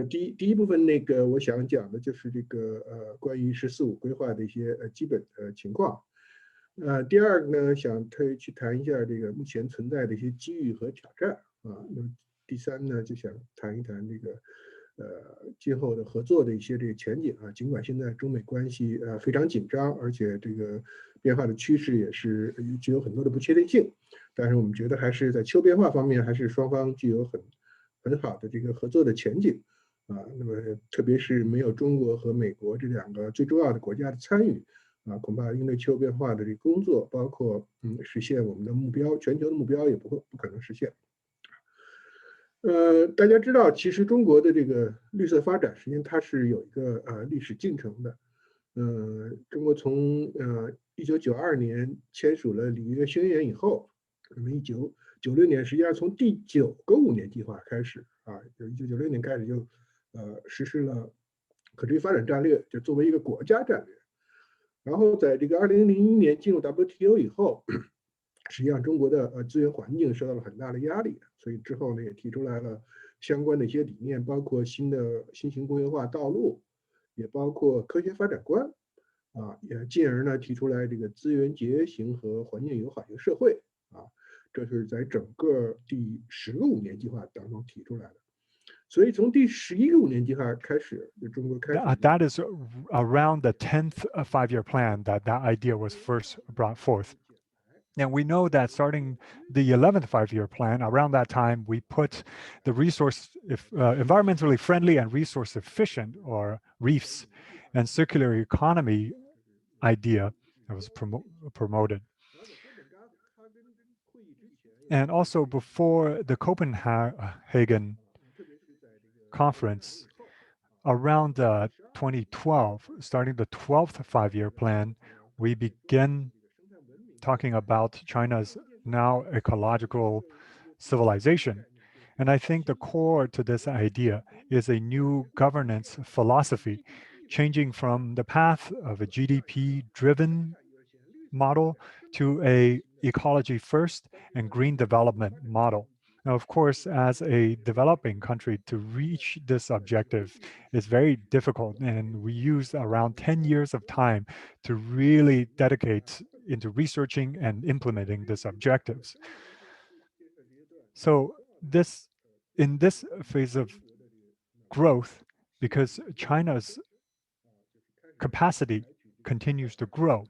第一部分那个我想讲的就是这个关于“十四五”规划的一些基本情况。第二个呢，想去谈一下这个目前存在的一些机遇和挑战啊。那么第三呢，就想谈一谈这个今后的合作的一些这个前景啊。尽管现在中美关系非常紧张，而且这个变化的趋势也是具有很多的不确定性，但是我们觉得还是在气候变化方面，还是双方具有很好的这个合作的前景啊。那么特别是没有中国和美国这两个最重要的国家的参与啊，恐怕应对气候变化的这个工作，包括实现我们的目标，全球的目标也不可能实现。大家知道，其实中国的这个绿色发展，实际上它是有一个历史进程的。中国从1992年签署了里约宣言以后，那么1996年实际上从第9个5年计划开始啊，就1996年开始就实施了可持续发展战略，就作为一个国家战略。然后在这个2001年进入 WTO 以后，实际上中国的资源环境受到了很大的压力，所以之后呢也提出来了相关的一些理念，包括新型工业化道路，也包括科学发展观啊，也进而呢提出来这个资源节约型和环境友好一个社会啊，这是在整个第10个5年计划当中提出来的。所以从第11个5年计划开始，就中国开始。That is around the 10th five-year plan that idea was first brought forth. And we know that starting the 11th five-year plan, around that time, we put the environmentally friendly and resource efficient, or REEFs, and circular economy idea that was promoted. And also before the Copenhagen conference, around 2012, starting the 12th five-year plan, we began talking about China's now ecological civilization. And I think the core to this idea is a new governance philosophy, changing from the path of a GDP-driven model to a ecology first and green development model. Now, of course, as a developing country, to reach this objective is very difficult, and we used around 10 years of time to really dedicate into researching and implementing these objectives. So in this phase of growth, because China's capacity continues to grow,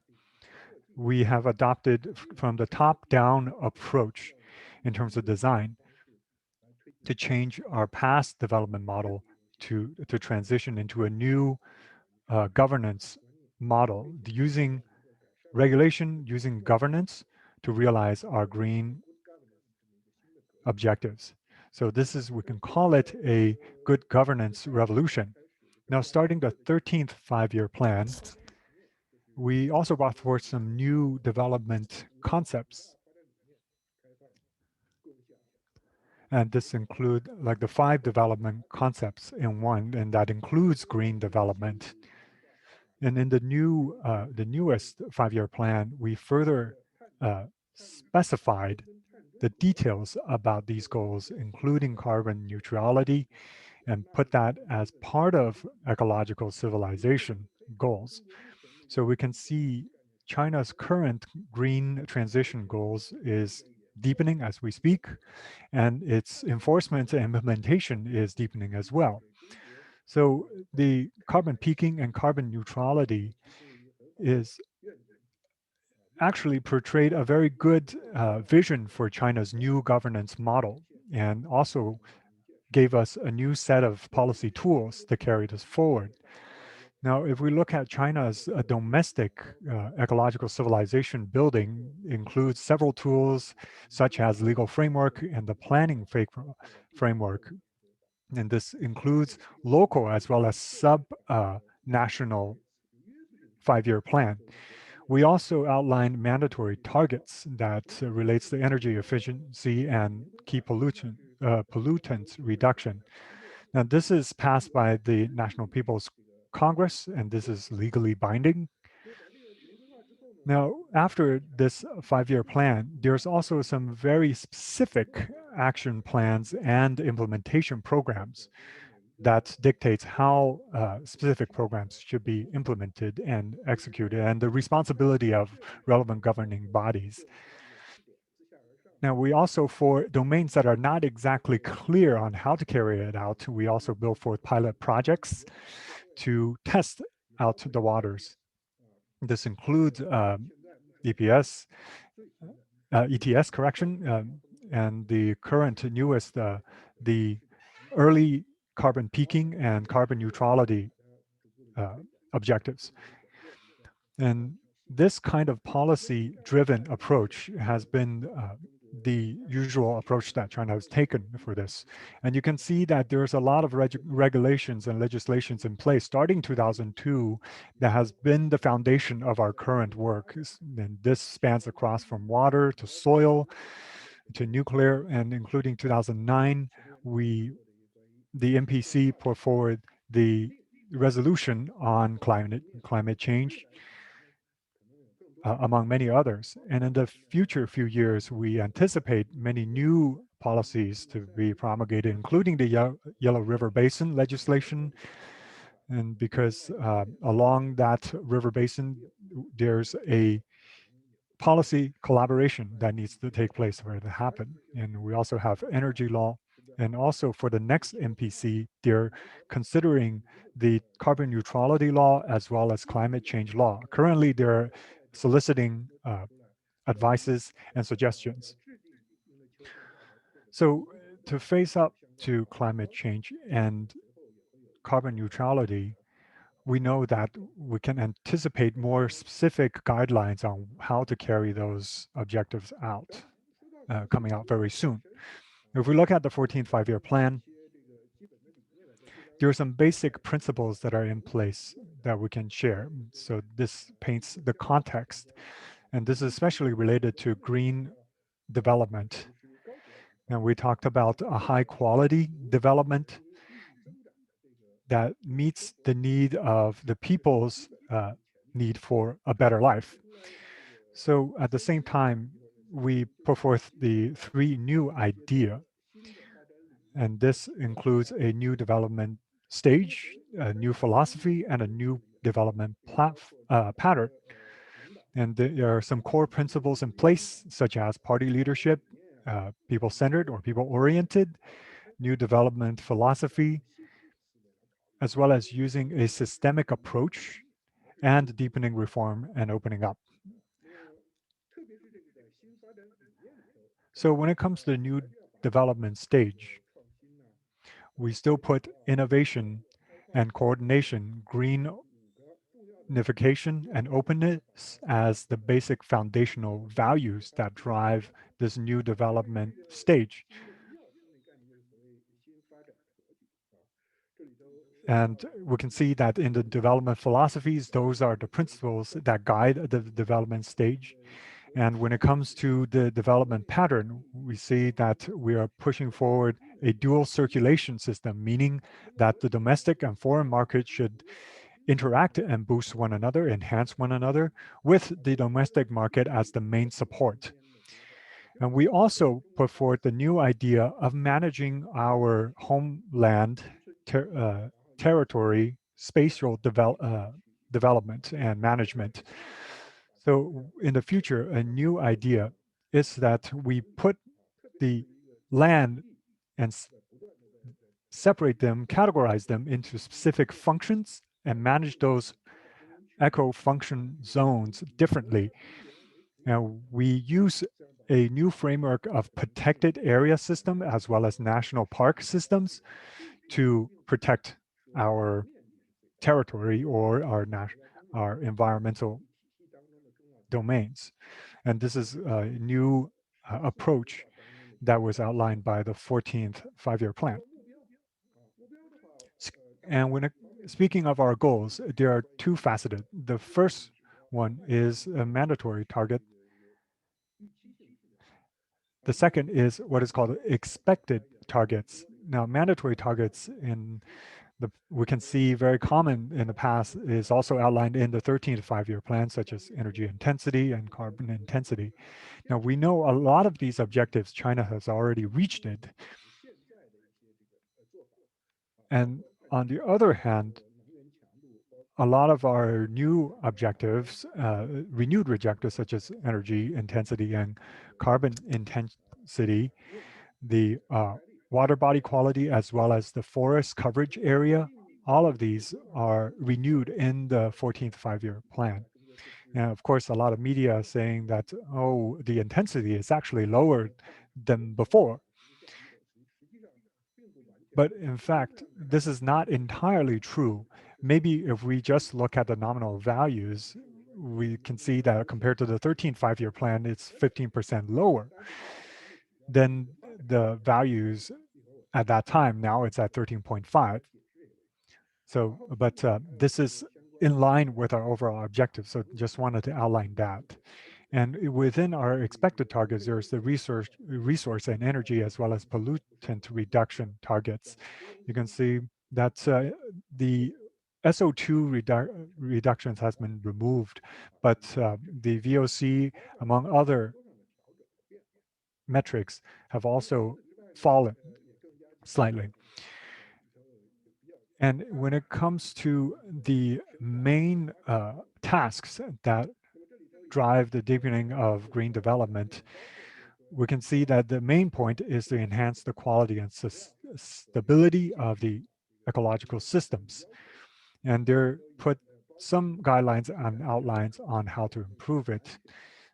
we have adopted from the top-down approach in terms of design to change our past development model to transition into a new governance model, using regulation, using governance to realize our green objectives. So we can call it a good governance revolution. Now, starting the 13th five-year plan, we also brought forth some new development concepts. And this include like the 5 development concepts in one, and that includes green development. And in the newest five-year plan, we further specified the details about these goals, including carbon neutrality, and put that as part of ecological civilization goals. So we can see China's current green transition goals is deepening as we speak, and its enforcement and implementation is deepening as well. So the carbon peaking and carbon neutrality is actually portrayed a very good vision for China's new governance model, and also gave us a new set of policy tools to carry this forward. Now, if we look at China's domestic ecological civilization building, includes several tools such as legal framework and the planning framework. And this includes local as well as sub-national five-year plan. We also outlined mandatory targets that relates to energy efficiency and key pollutants reduction. Now, this is passed by the National People's Congress, and this is legally binding. Now, after this 5-year plan, there's also some very specific action plans and implementation programs that dictates how specific programs should be implemented and executed, and the responsibility of relevant governing bodies. Now, we also, for domains that are not exactly clear on how to carry it out, we also build forth pilot projects to test out the waters. This includes EPS, ETS correction, and the current newest, the early carbon peaking and carbon neutrality objectives. And this kind of policy-driven approach has been the usual approach that China has taken for this. And you can see that there's a lot of regulations and legislations in place starting 2002 that has been the foundation of our current work. And this spans across from water to soil to nuclear, and including 2009, the NPC put forward the resolution on climate change, among many others. And in the future few years, we anticipate many new policies to be promulgated, including the Yellow River Basin legislation. And because along that river basin, there's a policy collaboration that needs to take place for it to happen. And we also have energy law. And also for the next NPC, they're considering the carbon neutrality law as well as climate change law. Currently, they're soliciting advices and suggestions. So to face up to climate change and carbon neutrality, we know that we can anticipate more specific guidelines on how to carry those objectives out, coming out very soon. If we look at the 14th five-year plan, there are some basic principles that are in place that we can share. So this paints the context, and this is especially related to green development. And we talked about a high quality development that meets the need of the people's need for a better life. So at the same time, we put forth the 3 new idea, and this includes a new development stage, a new philosophy, and a new development pattern. And there are some core principles in place, such as party leadership, people-centered or people-oriented, new development philosophy, as well as using a systemic approach and deepening reform and opening up. So when it comes to the new development stage, we still put innovation and coordination, greenification, and openness as the basic foundational values that drive this new development stage. And we can see that in the development philosophies, those are the principles that guide the development stage. And when it comes to the development pattern, we see that we are pushing forward a dual circulation system, meaning that the domestic and foreign market should interact and boost one another, enhance one another, with the domestic market as the main support. And we also put forward the new idea of managing our homeland territory, spatial development and management. So in the future, a new idea is that we put the land and separate them, categorize them into specific functions and manage those eco-function zones differently. Now, we use a new framework of protected area system as well as national park systems to protect our territory or our environmental domains. And this is a new approach that was outlined by the 14th five-year plan. And speaking of our goals, there are 2 faceted. The first one is a mandatory target. The second is what is called expected targets. Now, mandatory targets in we can see very common in the past is also outlined in the 13th five-year plan, such as energy intensity and carbon intensity. Now, we know a lot of these objectives, China has already reached it. And on the other hand, a lot of our new objectives, renewed objectives, such as energy intensity and carbon intensity, the water body quality, as well as the forest coverage area, all of these are renewed in the 14th five-year plan. And of course, a lot of media are saying that, oh, the intensity is actually lower than before. But in fact, this is not entirely true. Maybe if we just look at the nominal values, we can see that compared to the 13th five-year plan, it's 15% lower than the values at that time. Now it's at 13.5. So, but this is in line with our overall objective. So just wanted to outline that. And within our expected targets, there's the resource and energy, as well as pollutant reduction targets. You can see that the SO2 reductions has been removed, but the VOC, among other metrics, have also fallen slightly. And when it comes to the main tasks that drive the deepening of green development, we can see that the main point is to enhance the quality and stability of the ecological systems. And there put some guidelines and outlines on how to improve it.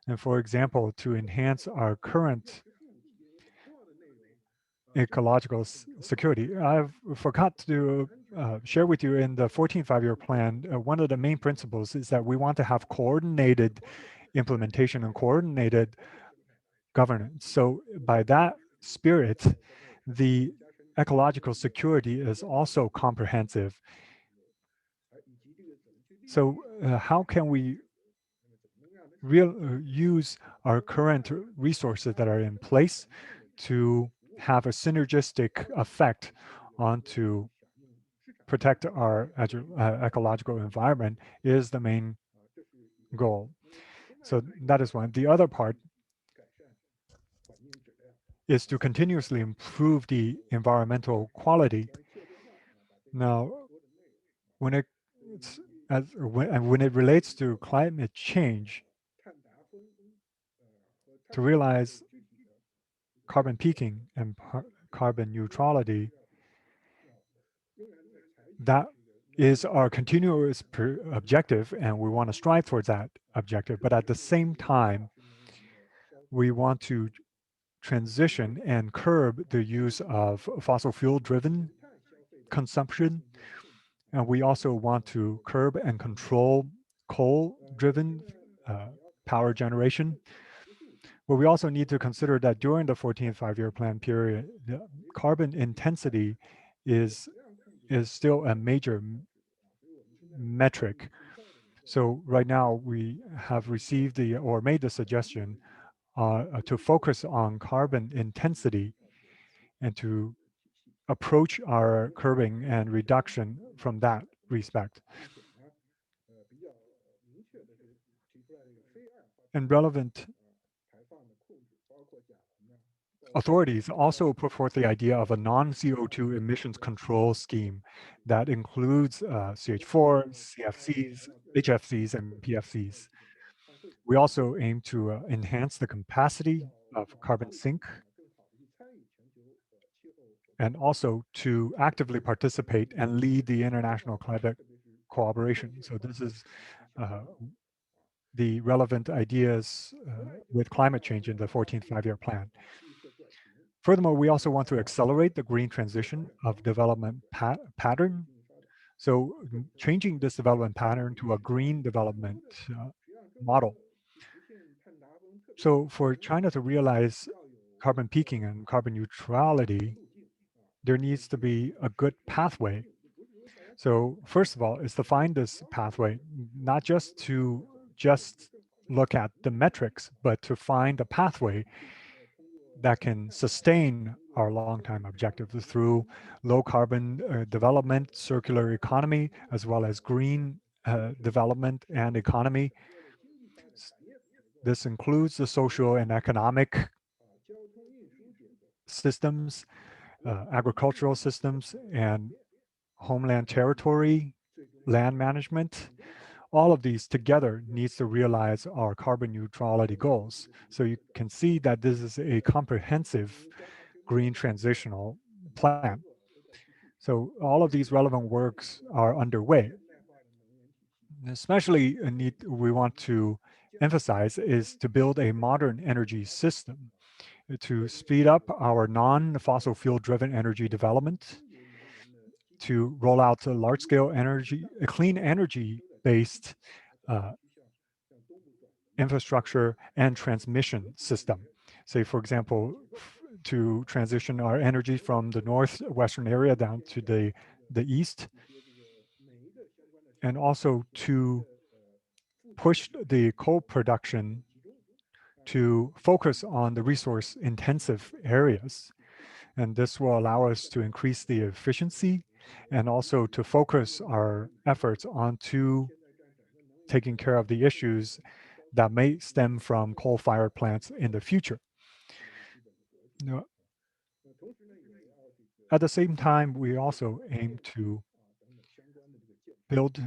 And for example, to enhance our current ecological security. I forgot to share with you in the 14th five-year plan, one of the main principles is that we want to have coordinated implementation and coordinated governance. So by that spirit, the ecological security is also comprehensive. So how can we use our current resources that are in place to have a synergistic effect onto protect our ecological environment is the main goal. So that is one. The other part is to continuously improve the environmental quality. Now, when it when it relates to climate change, to realize carbon peaking and carbon neutrality, that is our continuous objective, and we want to strive towards that objective. But at the same time, we want to transition and curb the use of fossil fuel-driven consumption. And we also want to curb and control coal-driven power generation. But we also need to consider that during the 14th five-year plan period, the carbon intensity is still a major metric. So right now we have received or made the suggestion to focus on carbon intensity and to approach our curbing and reduction from that respect. And relevant authorities also put forth the idea of a non-CO2 emissions control scheme that includes CH4, CFCs, HFCs, and PFCs. We also aim to enhance the capacity of carbon sink and also to actively participate and lead the international climate cooperation. So this is the relevant ideas with climate change in the 14th five-year plan. Furthermore, we also want to accelerate the green transition of development pattern. So changing this development pattern to a green development model. So for China to realize carbon peaking and carbon neutrality, there needs to be a good pathway. So first of all, is to find this pathway, not just to look at the metrics, but to find a pathway that can sustain our long-time objective through low carbon development, circular economy, as well as green development and economy. This includes the social and economic systems, agricultural systems, and homeland territory, land management. All of these together needs to realize our carbon neutrality goals. So you can see that this is a comprehensive green transitional plan. So all of these relevant works are underway. Especially a need we want to emphasize is to build a modern energy system to speed up our non-fossil fuel driven energy development, to roll out a large-scale energy, a clean energy-based infrastructure and transmission system. Say, for example, to transition our energy from the northwestern area down to the east, and also to push the coal production to focus on the resource intensive areas. And this will allow us to increase the efficiency and also to focus our efforts onto taking care of the issues that may stem from coal-fired plants in the future. Now, at the same time, we also aim to build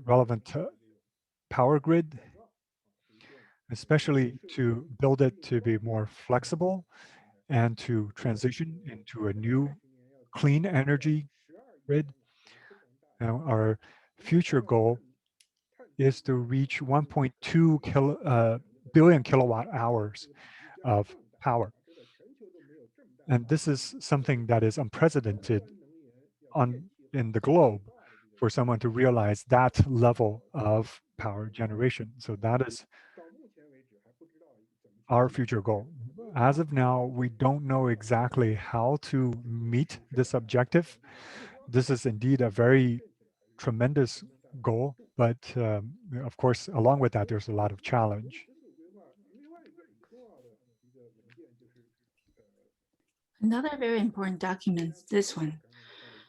relevant power grid, especially to build it to be more flexible and to transition into a new clean energy grid. Now, our future goal is to reach 1.2 billion kilowatt hours of power. And this is something that is unprecedented in the globe for someone to realize that level of power generation. So that is our future goal. As of now, we don't know exactly how to meet this objective. This is indeed a very tremendous goal, but of course, along with that, there's a lot of challenge. Another very important document, this one.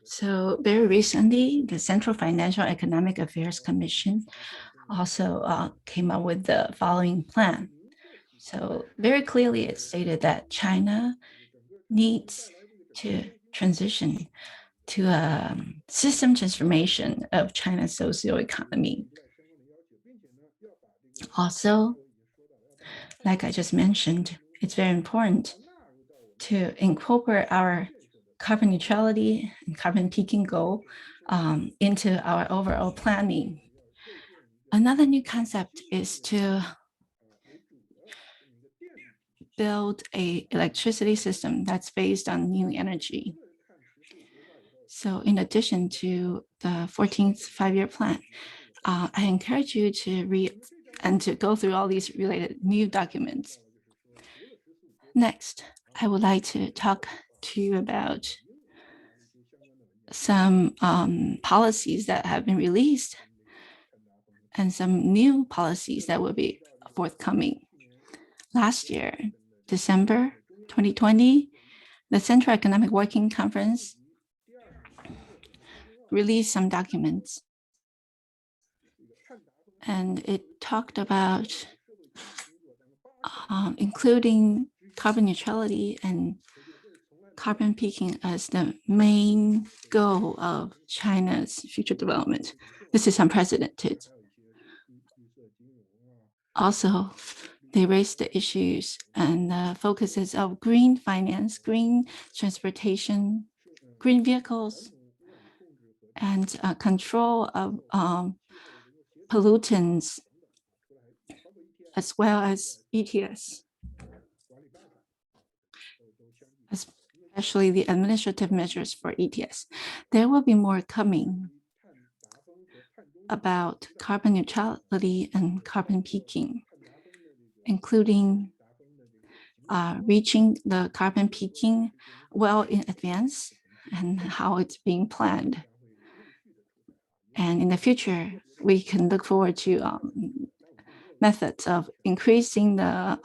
So very recently, the Central Financial Economic Affairs Commission also came up with the following plan. So very clearly it stated that China needs to transition to a system transformation of China's socioeconomy. Also, like I just mentioned, it's very important to incorporate our carbon neutrality and carbon peaking goal into our overall planning. Another new concept is to build an electricity system that's based on new energy. So in addition to the 14th five-year plan, I encourage you to read and to go through all these related new documents. Next, I would like to talk to you about some policies that have been released and some new policies that will be forthcoming. Last year, December 2020, the Central Economic Working Conference released some documents, and it talked about including carbon neutrality and carbon peaking as the main goal of China's future development. This is unprecedented. Also, they raised the issues and focuses of green finance, green transportation, green vehicles, and control of pollutants, as well as ETS, especially the administrative measures for ETS. There will be more coming about carbon neutrality and carbon peaking, including reaching the carbon peaking well in advance and how it's being planned. And in the future, we can look forward to methods of increasing the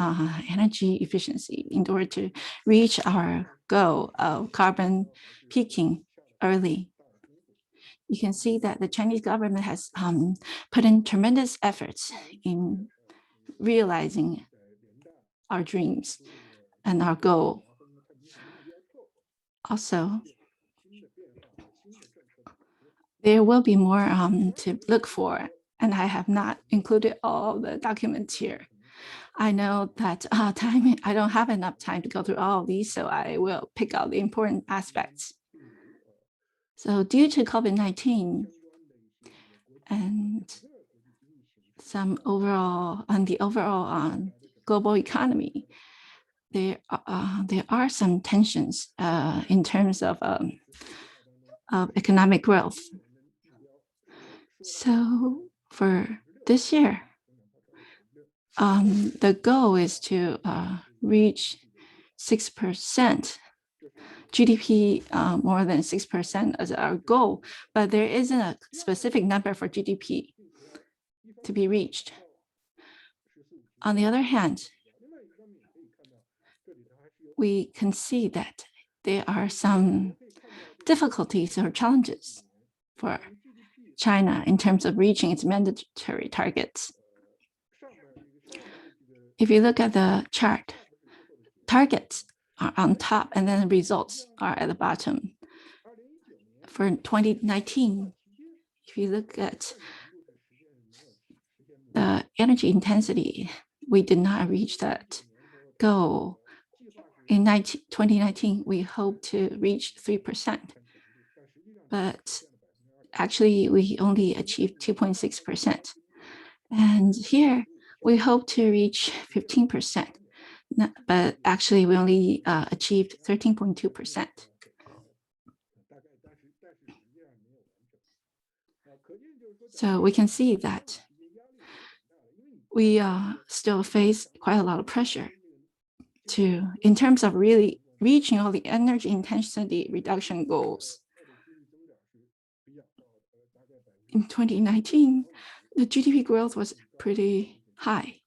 energy efficiency in order to reach our goal of carbon peaking early. You can see that the Chinese government has put in tremendous efforts in realizing our dreams and our goal. Also, there will be more to look for, and I have not included all the documents here. I know that I don't have enough time to go through all of these, so I will pick out the important aspects. So due to COVID-19 and some overall global economy, there are some tensions in terms of economic growth. So for this year, the goal is to reach 6%, GDP more than 6% as our goal, but there isn't a specific number for GDP to be reached. On the other hand, we can see that there are some difficulties or challenges for China in terms of reaching its mandatory targets. If you look at the chart, targets are on top and then the results are at the bottom. For 2019, if you look at the energy intensity, we did not reach that goal. In 2019, we hope to reach 3%, but actually we only achieved 2.6%. And here we hope to reach 15%, but actually we only achieved 13.2%. So we can see that we still face quite a lot of pressure in terms of really reaching all the energy intensity reduction goals. In 2019, the GDP growth was pretty high,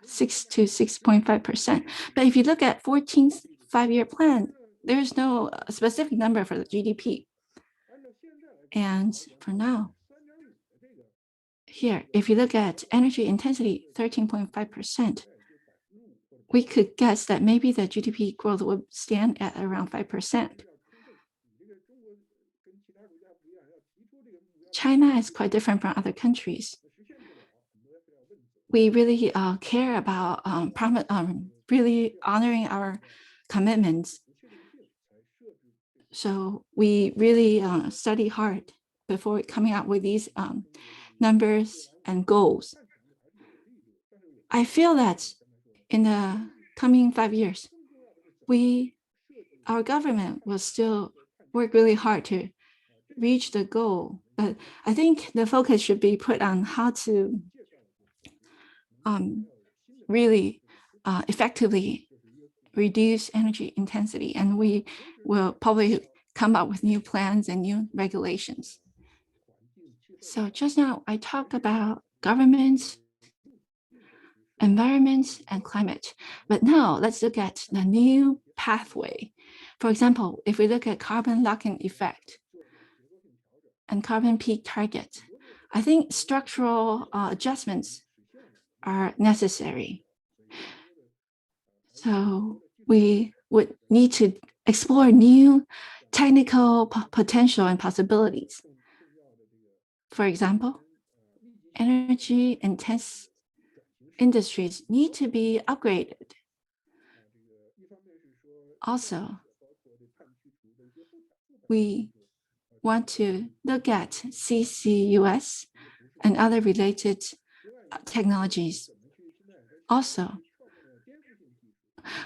6 to 6.5%. But if you look at 14th five-year plan, there's no specific number for the GDP. And for now, here, if you look at energy intensity, 13.5%, we could guess that maybe the GDP growth would stand at around 5%. China is quite different from other countries. We really care about really honoring our commitments. So we really study hard before coming up with these numbers and goals. I feel that in the coming 5 years, our government will still work really hard to reach the goal. But I think the focus should be put on how to really effectively reduce energy intensity. And we will probably come up with new plans and new regulations. So just now I talked about governments, environment, and climate. But now let's look at the new pathway. For example, if we look at carbon lock-in effect and carbon peak target, I think structural adjustments are necessary. So we would need to explore new technical potential and possibilities. For example, energy intense industries need to be upgraded. Also, we want to look at CCUS and other related technologies. Also,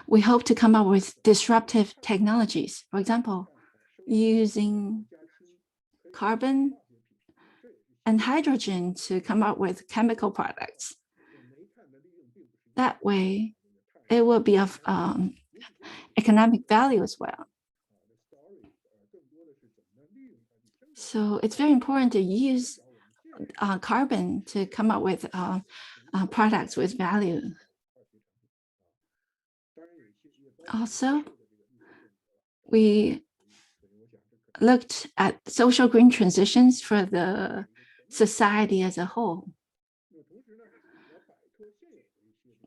we hope to come up with disruptive technologies. For example, using carbon and hydrogen to come up with chemical products. That way, it will be of economic value as well. So it's very important to use carbon to come up with products with value. Also, we looked at social green transitions for the society as a whole.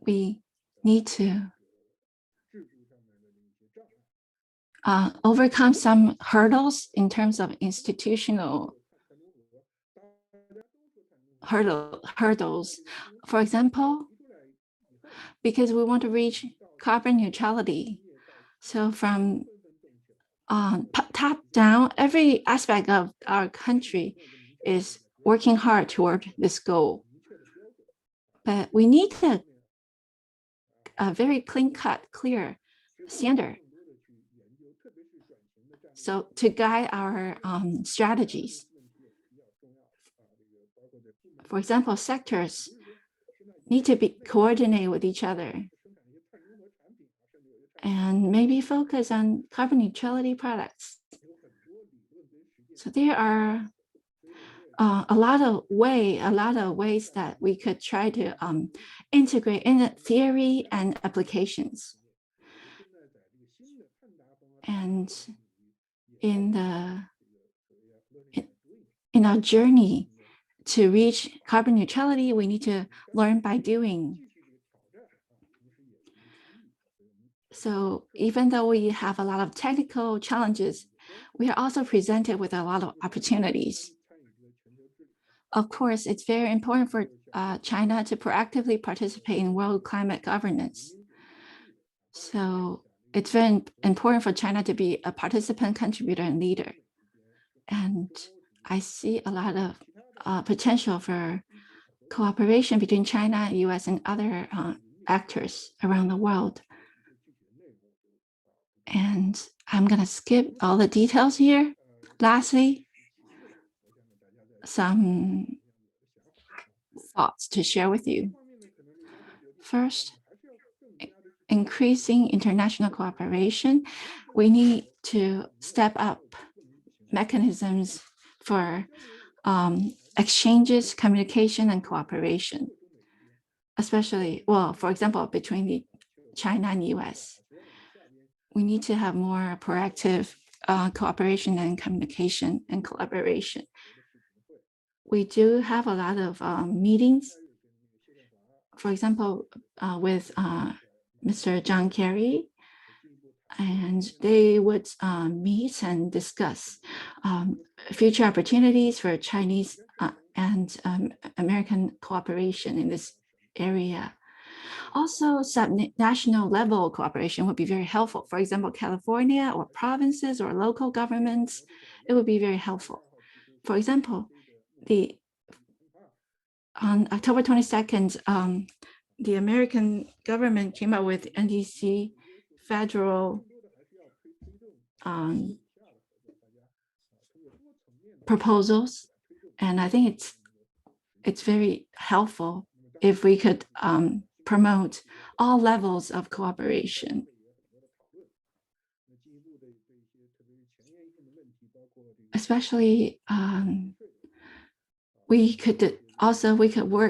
We need to overcome some hurdles in terms of institutional hurdles. For example, because we want to reach carbon neutrality. So from top down, every aspect of our country is working hard toward this goal. But we need a very clean-cut, clear standard. So to guide our strategies. For example, sectors need to be coordinated with each other and maybe focus on carbon neutrality products. So there are a lot of ways that we could try to integrate in the theory and applications. And in our journey to reach carbon neutrality, we need to learn by doing. So even though we have a lot of technical challenges, we are also presented with a lot of opportunities. Of course, it's very important for China to proactively participate in world climate governance. So it's very important for China to be a participant, contributor, and leader. And I see a lot of potential for cooperation between China, US, and other actors around the world. And I'm going to skip all the details here. Lastly, some thoughts to share with you. First, increasing international cooperation. We need to step up mechanisms for exchanges, communication, and cooperation, especially, well, for example, between China and US. We need to have more proactive cooperation and communication and collaboration. We do have a lot of meetings, for example, with Mr. John Kerry, and they would meet and discuss future opportunities for Chinese and American cooperation in this area. Also, sub-national level cooperation would be very helpful. For example, California or provinces or local governments, it would be very helpful. For example, on October 22nd, the American government came out with NDC federal proposals, and I think it's very helpful if we could promote all levels of cooperation. Especially, we could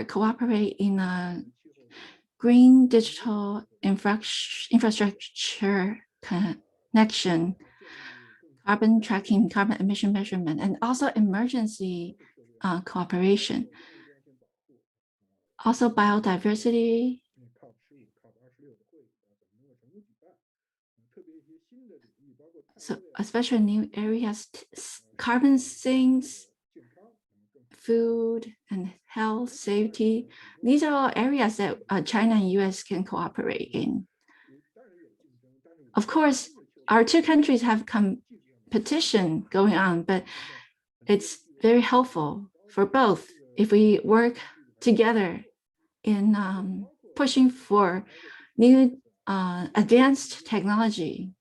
cooperate in a green digital infrastructure connection, carbon tracking, carbon emission measurement, and also emergency cooperation. Also biodiversity. So especially new areas, carbon sinks, food and health, safety. These are all areas that China and US can cooperate in. Of course, our two countries have competition going on, but it's very helpful for both if we work together in pushing for new advanced technology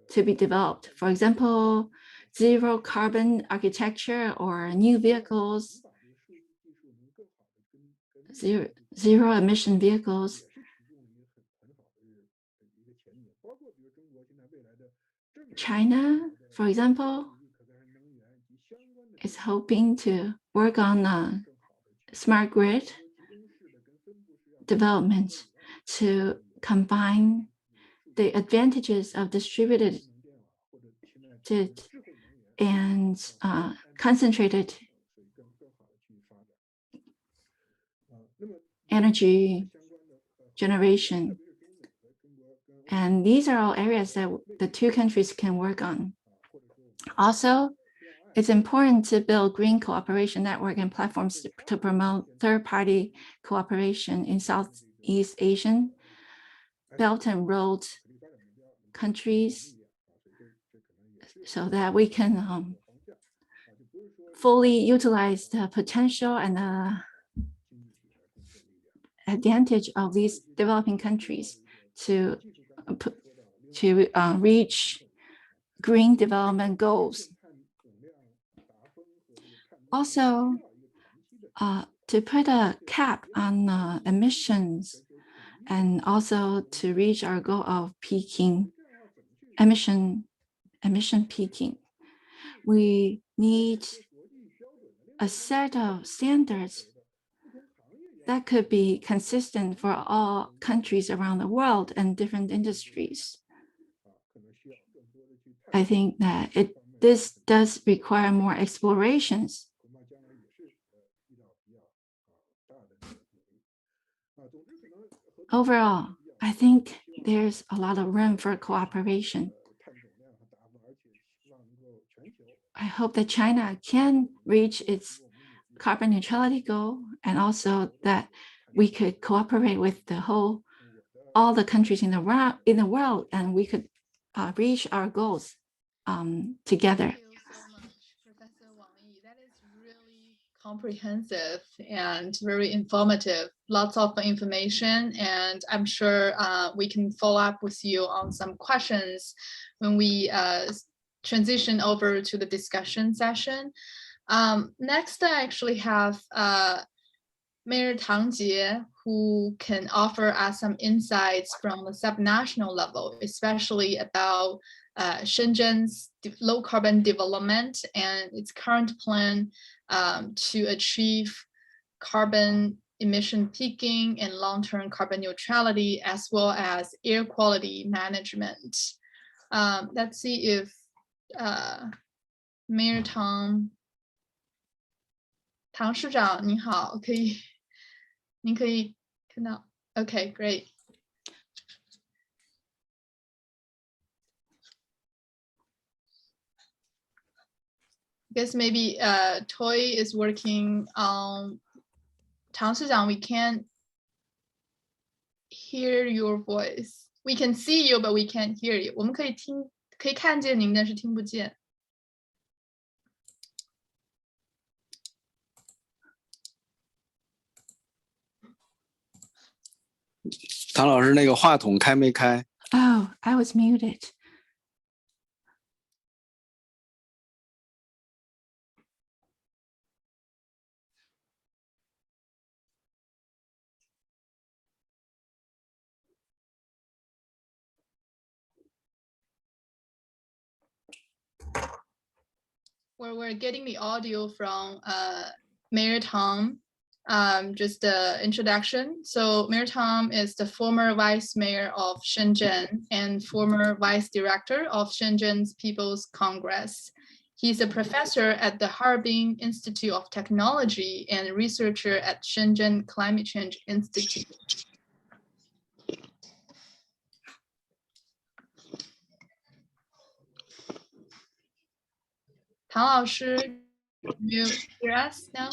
to be developed. For example, zero carbon architecture or new vehicles, zero emission vehicles. China, for example, is hoping to work on a smart grid development to combine the advantages of distributed and concentrated energy generation. And these are all areas that the two countries can work on. Also, it's important to build green cooperation network and platforms to promote third-party cooperation in Southeast Asian Belt and Road countries so that we can fully utilize the potential and the advantage of these developing countries to reach green development goals. Also, to put a cap on emissions and also to reach our goal of peaking emission peaking, we need a set of standards that could be consistent for all countries around the world and different industries. I think that this does require more explorations. Overall, I think there's a lot of room for cooperation. I hope that China can reach its carbon neutrality goal, and also that we could cooperate with all the countries in the world, and we could reach our goals together. Thank you so much, Professor Wang Yi. That is really comprehensive and very informative. Lots of information, and I'm sure we can follow up with you on some questions when we transition over to the discussion session. Next, I actually have Mayor Tang Jie, who can offer us some insights from the subnational level, especially about Shenzhen's low carbon development and its current plan to achieve carbon emission peaking and long-term carbon neutrality, as well as air quality management. Let's see if Mayor Tang 市长您好，您可以看到 Okay, great. I guess maybe Toy is working on 唐市长, we can't hear your voice. We can see you, but we can't hear you. 我们可以看见您，但是听不见。唐老师，那个话筒开没开？ Oh, I was muted. We're getting the audio from Mayor Tom. Just the introduction. So Mayor Tom is the former vice mayor of Shenzhen and former vice director of Shenzhen's People's Congress. He's a professor at the Harbin Institute of Technology and researcher at Shenzhen Climate Change Institute. Tang 老师, can you hear us now?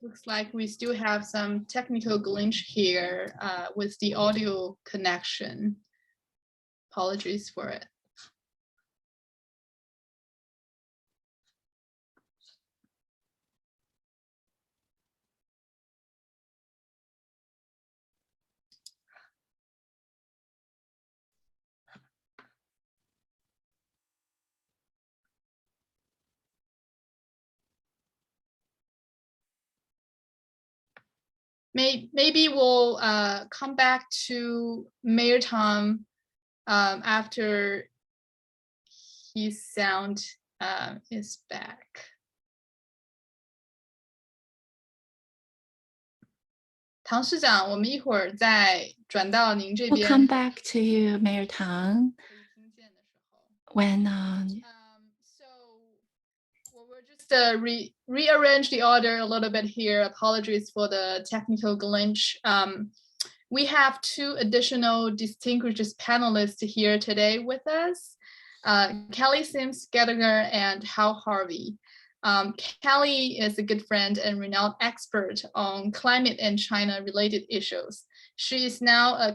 Looks like we still have some technical glitch here with the audio connection. Apologies for it. maybe we'll come back to Mayor Tom after his sound is back. 唐市长，我们一会儿再转到您这 We'll 边。 come back to you, Mayor Tang, 可以听见的时候。 when So we'll just rearrange the order a little bit here. Apologies for the technical glitch. We have 2 additional distinguished panelists here today with us, Kelly Sims Gallagher and Hal Harvey. Kelly is a good friend and renowned expert on climate and China-related issues. She is now an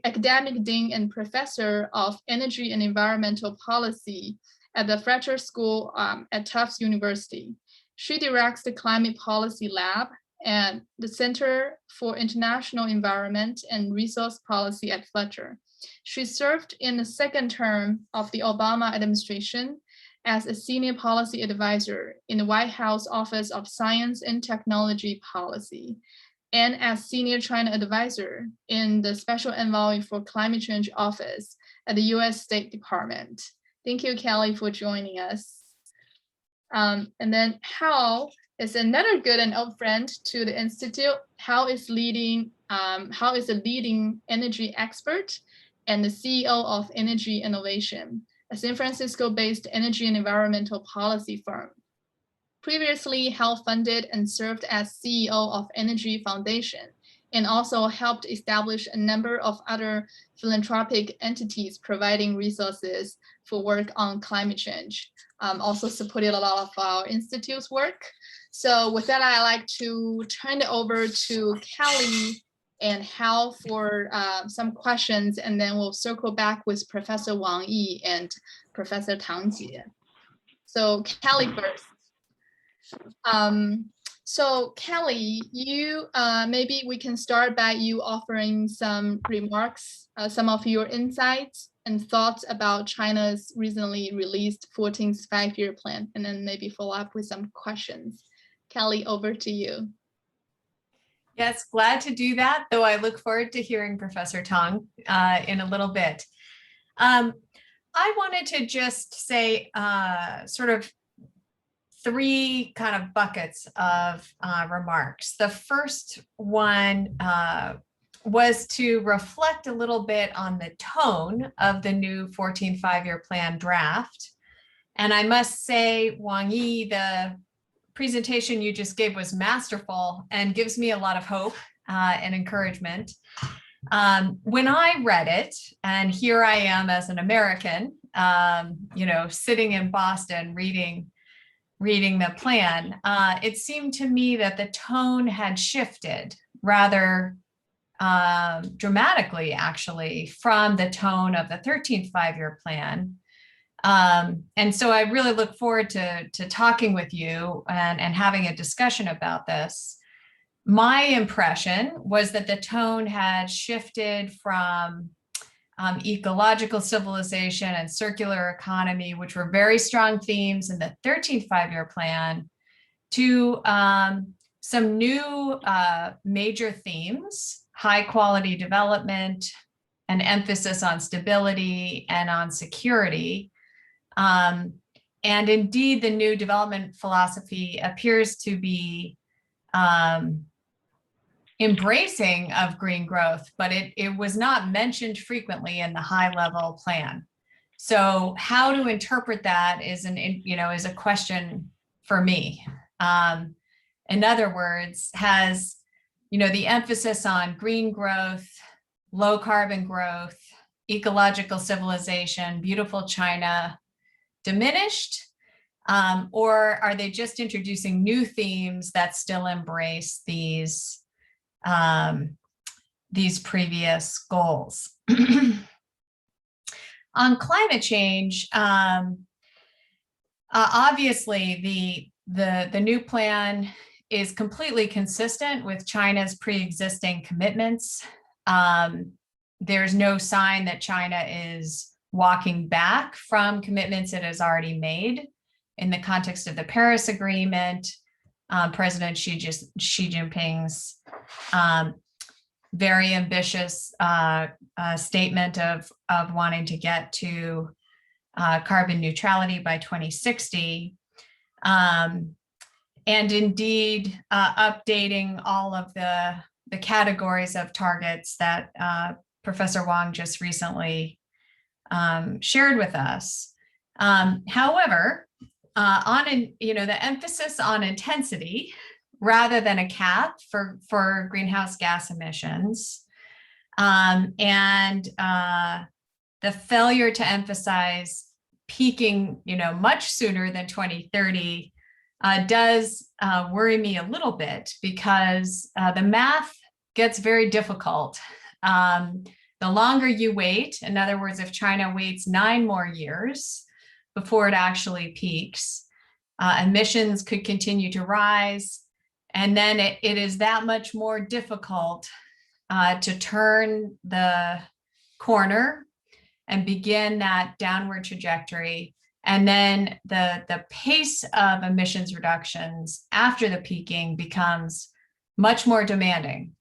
academic dean and professor of energy and environmental policy at the Fletcher School at Tufts University. She directs the Climate Policy Lab and the Center for International Environment and Resource Policy at Fletcher. She served in the 2nd term of the Obama administration as a senior policy advisor in the White House Office of Science and Technology Policy, and as senior China advisor in the Special Envoy for Climate Change Office at the US State Department. Thank you, Kelly, for joining us. And then Hal is another good and old friend to the Institute. Hal is a leading energy expert and the CEO of Energy Innovation, a San Francisco-based energy and environmental policy firm. Previously, Hal funded and served as CEO of Energy Foundation, and also helped establish a number of other philanthropic entities providing resources for work on climate change. Also supported a lot of our institute's work. So with that, I'd like to turn it over to Kelly and Hal for some questions, and then we'll circle back with Professor Wang Yi and Professor Tang Jie. So Kelly first. So Kelly, you maybe we can start by you offering some remarks, some of your insights and thoughts about China's recently released 14th five-year plan, and then maybe follow up with some questions. Kelly, over to you. Yes, glad to do that, though I look forward to hearing Professor Tang in a little bit. I wanted to just say sort of 3 kind of buckets of remarks. The first one was to reflect a little bit on the tone of the new 14th five-year plan draft. And I must say, Wang Yi, the presentation you just gave was masterful and gives me a lot of hope and encouragement. When I read it, and here I am as an American, sitting in Boston reading the plan, it seemed to me that the tone had shifted rather dramatically, actually, from the tone of the 13th five-year plan. And so I really look forward to talking with you and having a discussion about this. My impression was that the tone had shifted from ecological civilization and circular economy, which were very strong themes in the 13th five-year plan, to some new major themes: high quality development, an emphasis on stability and on security. And indeed, the new development philosophy appears to be embracing of green growth, but it was not mentioned frequently in the high-level plan. So how to interpret that is a question for me. In other words, has the emphasis on green growth, low carbon growth, ecological civilization, beautiful China diminished? Or are they just introducing new themes that still embrace these previous goals? On climate change, obviously the new plan is completely consistent with China's pre-existing commitments. There's no sign that China is walking back from commitments it has already made in the context of the Paris Agreement, President Xi Jinping's very ambitious statement of wanting to get to carbon neutrality by 2060. And indeed, updating all of the categories of targets that Professor Wang just recently shared with us. However, the emphasis on intensity rather than a cap for greenhouse gas emissions, and the failure to emphasize peaking, much sooner than 2030 does worry me a little bit, because the math gets very difficult. The longer you wait, in other words, if China waits 9 more years before it actually peaks, emissions could continue to rise. And then it is that much more difficult to turn the corner and begin that downward trajectory. And then the pace of emissions reductions after the peaking becomes much more demanding.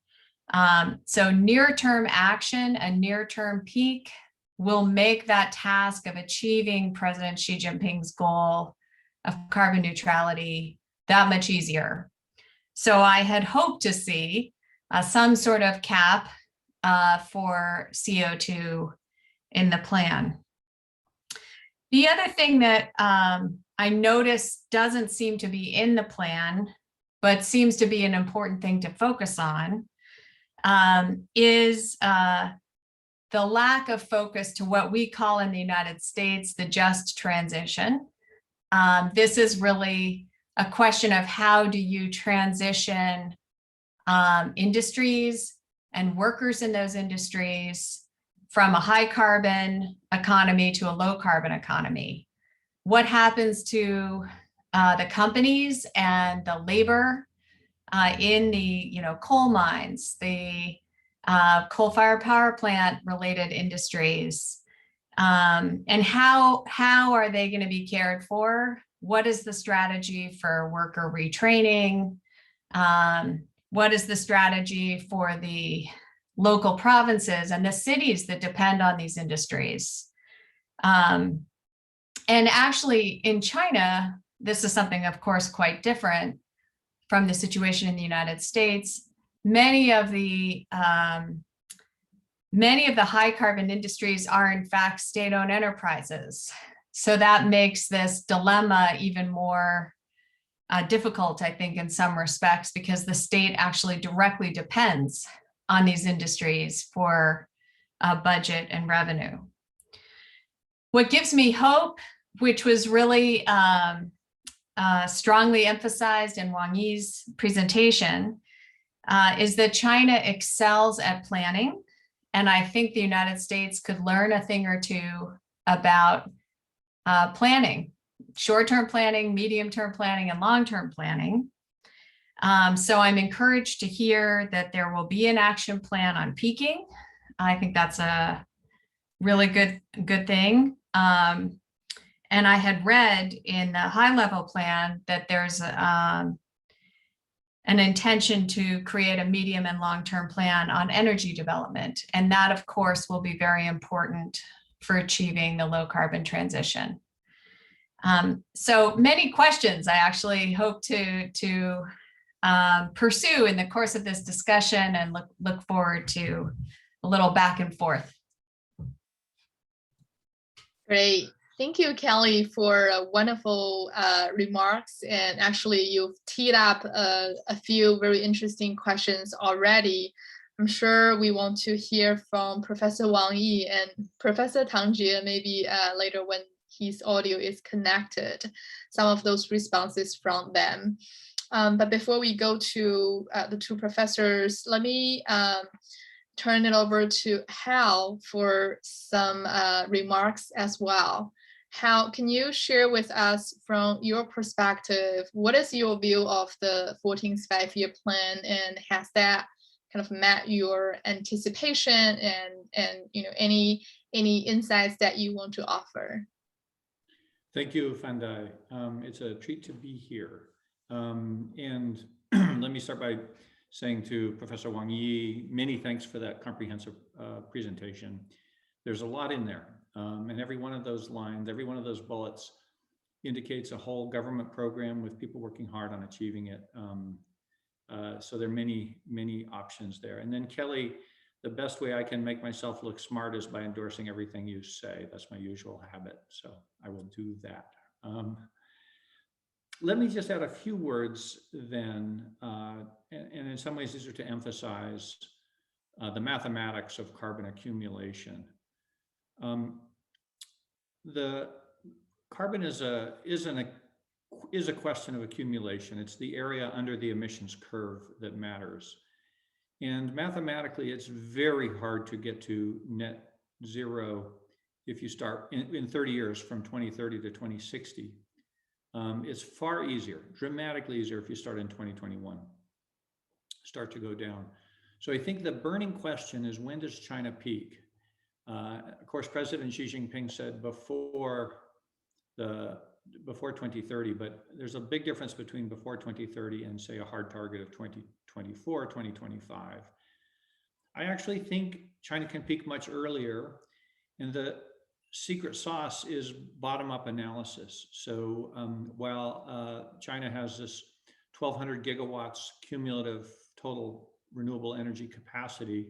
So near-term action and near-term peak will make that task of achieving President Xi Jinping's goal of carbon neutrality that much easier. So I had hoped to see some sort of cap for CO2 in the plan. The other thing that I noticed doesn't seem to be in the plan, but seems to be an important thing to focus on, is the lack of focus to what we call in the United States the just transition. This is really a question of how do you transition industries and workers in those industries from a high carbon economy to a low carbon economy. What happens to the companies and the labor in the coal mines, the coal-fired power plant related industries, and how are they going to be cared for? What is the strategy for worker retraining? What is the strategy for the local provinces and the cities that depend on these industries? And actually in China, this is something, of course, quite different from the situation in the United States. Many of the high carbon industries are in fact state-owned enterprises. So that makes this dilemma even more difficult, I think, in some respects, because the state actually directly depends on these industries for budget and revenue. What gives me hope, which was really strongly emphasized in Wang Yi's presentation, is that China excels at planning. And I think the United States could learn a thing or two about planning, short-term planning, medium-term planning, and long-term planning. So I'm encouraged to hear that there will be an action plan on peaking. I think that's a really good thing. And I had read in the high-level plan that there's an intention to create a medium and long-term plan on energy development. And that, of course, will be very important for achieving the low-carbon transition. So many questions I actually hope to pursue in the course of this discussion, and look forward to a little back and forth. Great. Thank you, Kelly, for wonderful remarks. And actually, you've teed up a few very interesting questions already. I'm sure we want to hear from Professor Wang Yi and Professor Tang Jie, maybe later when his audio is connected, some of those responses from them. But before we go to the two professors, let me turn it over to Hal for some remarks as well. Hal, can you share with us from your perspective, what is your view of the 14th five-year plan, and has that kind of met your anticipation, and any insights that you want to offer? Thank you, Fandai. It's a treat to be here. And let me start by saying to Professor Wang Yi, many thanks for that comprehensive presentation. There's a lot in there. And every one of those lines, every one of those bullets indicates a whole government program with people working hard on achieving it. So there are many, many options there. And then Kelly, the best way I can make myself look smart is by endorsing everything you say. That's my usual habit. So I will do that. Let me just add a few words then, and in some ways these are to emphasize the mathematics of carbon accumulation. The carbon is a question of accumulation. It's the area under the emissions curve that matters. And mathematically, it's very hard to get to net zero if you start in 30 years from 2030 to 2060. It's far easier, dramatically easier if you start in 2021, start to go down. So I think the burning question is, when does China peak? Of course, President Xi Jinping said before 2030, but there's a big difference between before 2030 and say a hard target of 2024, 2025. I actually think China can peak much earlier, and the secret sauce is bottom-up analysis. So while China has this 1,200 gigawatts cumulative total renewable energy capacity,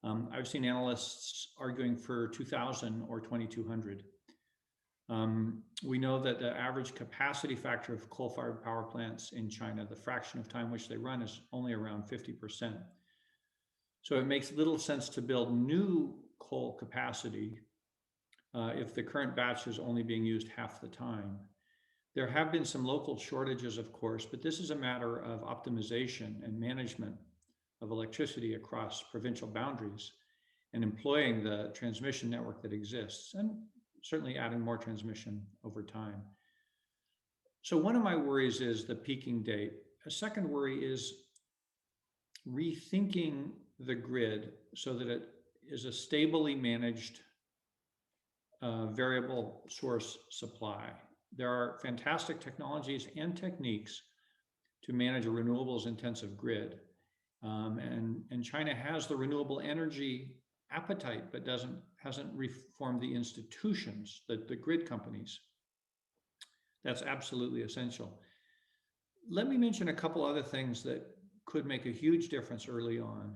I've seen analysts arguing for 2,000 or 2,200. We know that the average capacity factor of coal-fired power plants in China, the fraction of time which they run, is only around 50%. So it makes little sense to build new coal capacity if the current batch is only being used half the time. There have been some local shortages, of course, but this is a matter of optimization and management of electricity across provincial boundaries and employing the transmission network that exists, and certainly adding more transmission over time. So one of my worries is the peaking date. A second worry is rethinking the grid so that it is a stably managed variable source supply. There are fantastic technologies and techniques to manage a renewables intensive grid. And China has the renewable energy appetite, but hasn't reformed the institutions, the grid companies. That's absolutely essential. Let me mention a couple other things that could make a huge difference early on.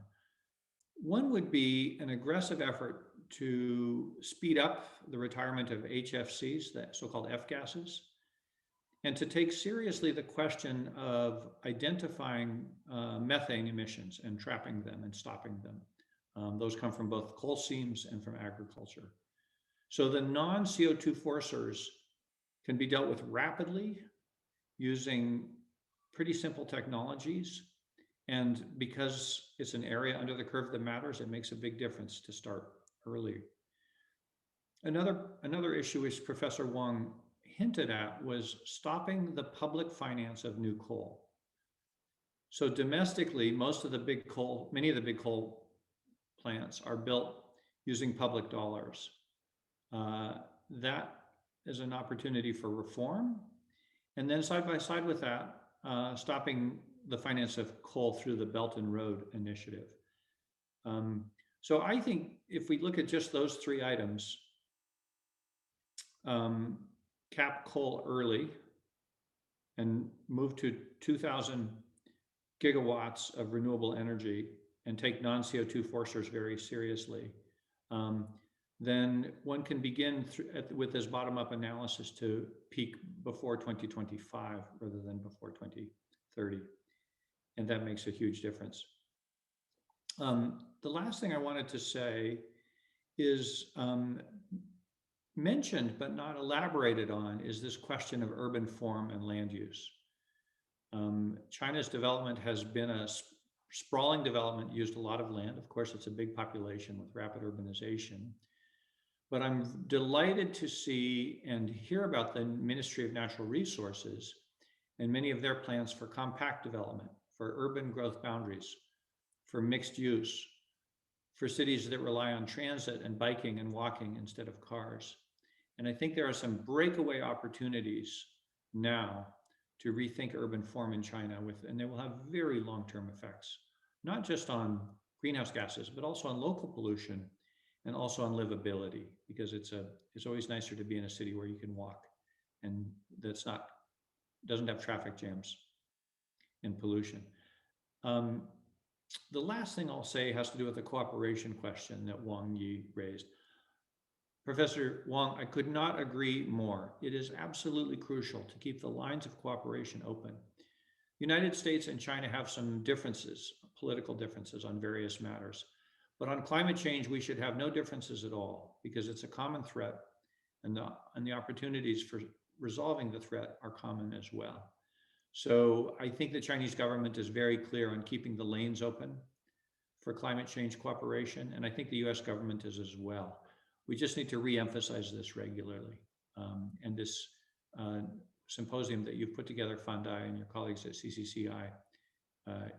One would be an aggressive effort to speed up the retirement of HFCs, that so-called F gases, and to take seriously the question of identifying methane emissions and trapping them and stopping them. Those come from both coal seams and from agriculture. So the non-CO2 forcers can be dealt with rapidly using pretty simple technologies. And because it's an area under the curve that matters, it makes a big difference to start early. Another issue which Professor Wang hinted at was stopping the public finance of new coal. So domestically, many of the big coal plants are built using public dollars. That is an opportunity for reform. And then side by side with that, stopping the finance of coal through the Belt and Road Initiative. So I think if we look at just those three items, cap coal early and move to 2,000 gigawatts of renewable energy and take non-CO2 forcers very seriously, then one can begin with this bottom-up analysis to peak before 2025 rather than before 2030. And that makes a huge difference. The last thing I wanted to say is mentioned but not elaborated on is this question of urban form and land use. China's development has been a sprawling development, used a lot of land. Of course, it's a big population with rapid urbanization. But I'm delighted to see and hear about the Ministry of Natural Resources and many of their plans for compact development, for urban growth boundaries, for mixed use, for cities that rely on transit and biking and walking instead of cars. And I think there are some breakaway opportunities now to rethink urban form in China and they will have very long-term effects not just on greenhouse gases, but also on local pollution and also on livability, because it's always nicer to be in a city where you can walk and doesn't have traffic jams and pollution. The last thing I'll say has to do with the cooperation question that Wang Yi raised. Professor Wang, I could not agree more. It is absolutely crucial to keep the lines of cooperation open. United States and China have some differences, political differences on various matters, but on climate change, we should have no differences at all because it's a common threat and the opportunities for resolving the threat are common as well. So I think the Chinese government is very clear on keeping the lanes open for climate change cooperation, and I think the US government is as well. We just need to re-emphasize this regularly. And this symposium that you've put together, Fandai, and your colleagues at CCCI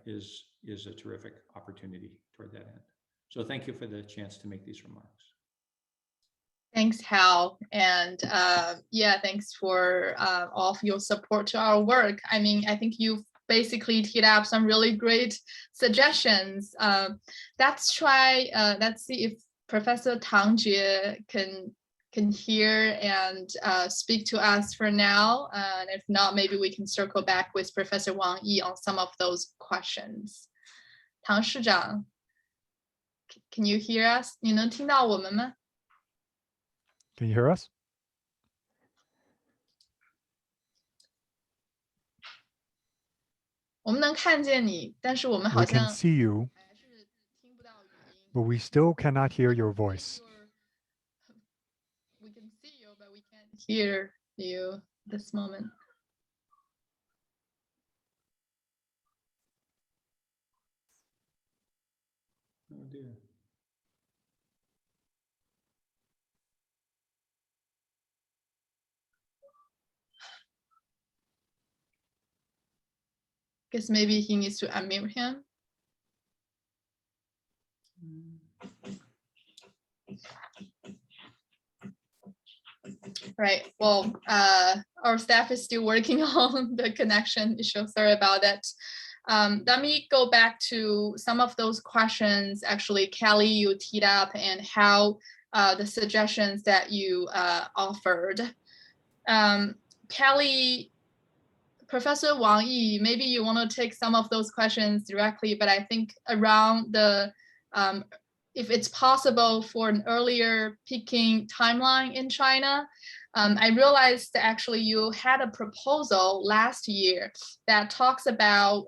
is a terrific opportunity toward that end. So thank you for the chance to make these remarks. Thanks, Hal. And yeah, thanks for all of your support to our work. I mean, I think you've basically teed up some really great suggestions. Let's see if Professor Tang Jie can hear and speak to us for now. And if not, maybe we can circle back with Professor Wang Yi on some of those questions. Tang 市长, can you hear us? 你能听到我们吗? Can you hear us? 我们能看见你，但是我们好 We can 像 see you, 还是听不到语音。 but we still cannot hear your voice. We can see you, but we can't hear you this moment. Oh dear. Guess maybe he needs to unmute him. Right. Well, our staff is still working on the connection issue. Sorry about that. Let me go back to some of those questions. Actually, Kelly, you teed up, and how the suggestions that you offered. Kelly, Professor Wang Yi, maybe you want to take some of those questions directly, but I think around the, if it's possible for an earlier peaking timeline in China. I realized that actually you had a proposal last year that talks about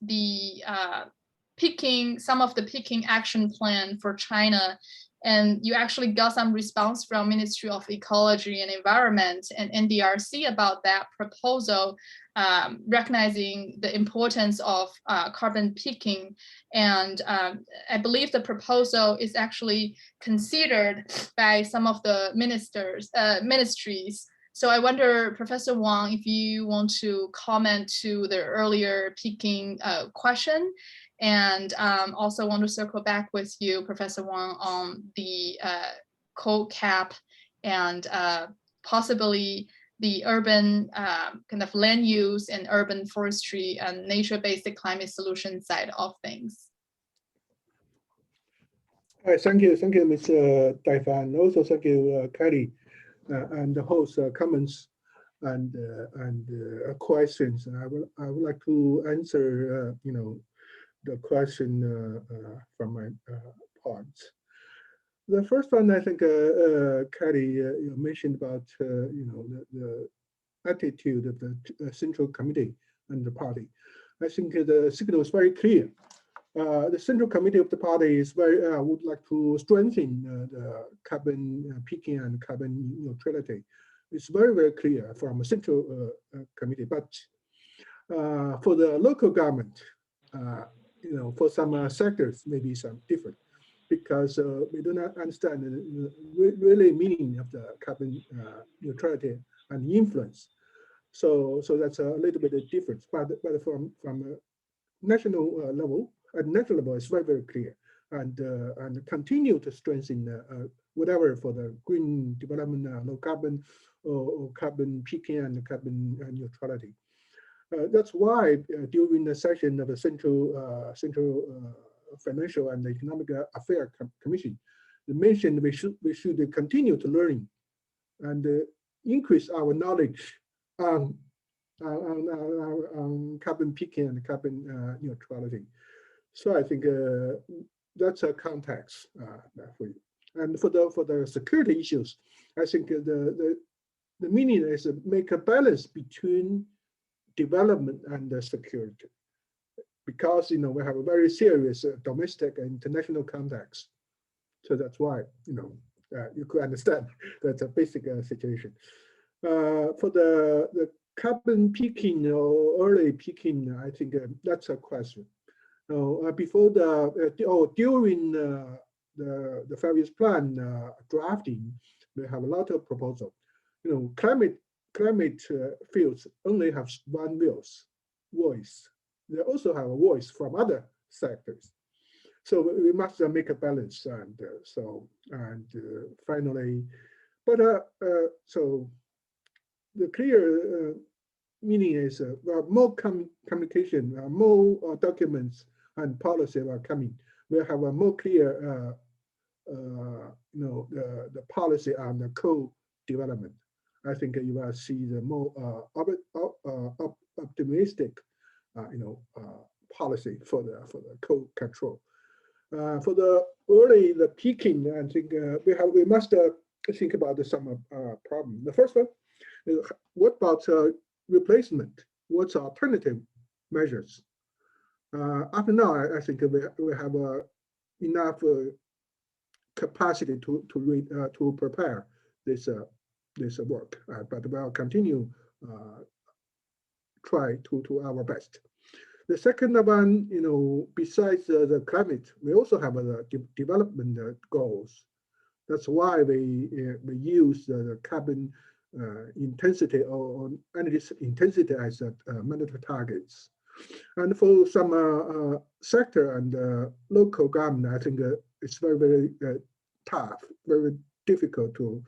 the some of the peaking action plan for China. And you actually got some response from Ministry of Ecology and Environment and NDRC about that proposal, recognizing the importance of carbon peaking. And I believe the proposal is actually considered by some of the ministries. So I wonder, Professor Wang, if you want to comment to the earlier peaking question. And also want to circle back with you, Professor Wang, on the coal cap and possibly the urban kind of land use and urban forestry and nature-based climate solution side of things. All right, thank you, Mr. Daifa, and also thank you, Kelly, and the host comments and questions. I would like to answer, the question from my parts. The first one, I think, Kelly, you mentioned about, the attitude of the Central Committee and the party. I think the signal is very clear. The Central Committee of the party is would like to strengthen the carbon peaking and carbon neutrality. It's very, very clear from a Central Committee, but for the local government, for some sectors, maybe some different, because we do not understand the really meaning of the carbon neutrality and influence. So that's a little bit of difference. But from a national level, at national level, it's very, very clear, and continue to strengthen whatever for the green development, low carbon or carbon peaking and carbon neutrality. That's why during the session of the Central Financial and Economic Affairs Commission, they mentioned we should continue to learning and increase our knowledge on carbon peaking and carbon neutrality. So I think that's a context for you. And for the security issues, I think the meaning is make a balance between development and security, because we have a very serious domestic and international context. So that's why you could understand that's a basic situation. For the carbon peaking or early peaking, I think that's a question. Before during the 5 years plan drafting, we have a lot of proposals. Climate fields only have one voice. They also have a voice from other sectors. So we must make a balance, and finally, but so the clear meaning is more communication, more documents and policy are coming. We'll have a more clear, the policy on the co-development. I think you will see the more optimistic, policy for the co-control. For the peaking, I think we must think about some problem. The first one is, what about replacement? What's alternative measures? Up to now, I think we have enough capacity to prepare this work, but we'll continue try to our best. The second one, besides the climate, we also have the development goals. That's why we use the carbon intensity or energy intensity as mandatory targets. And for some sector and local government, I think it's very, very tough, very difficult to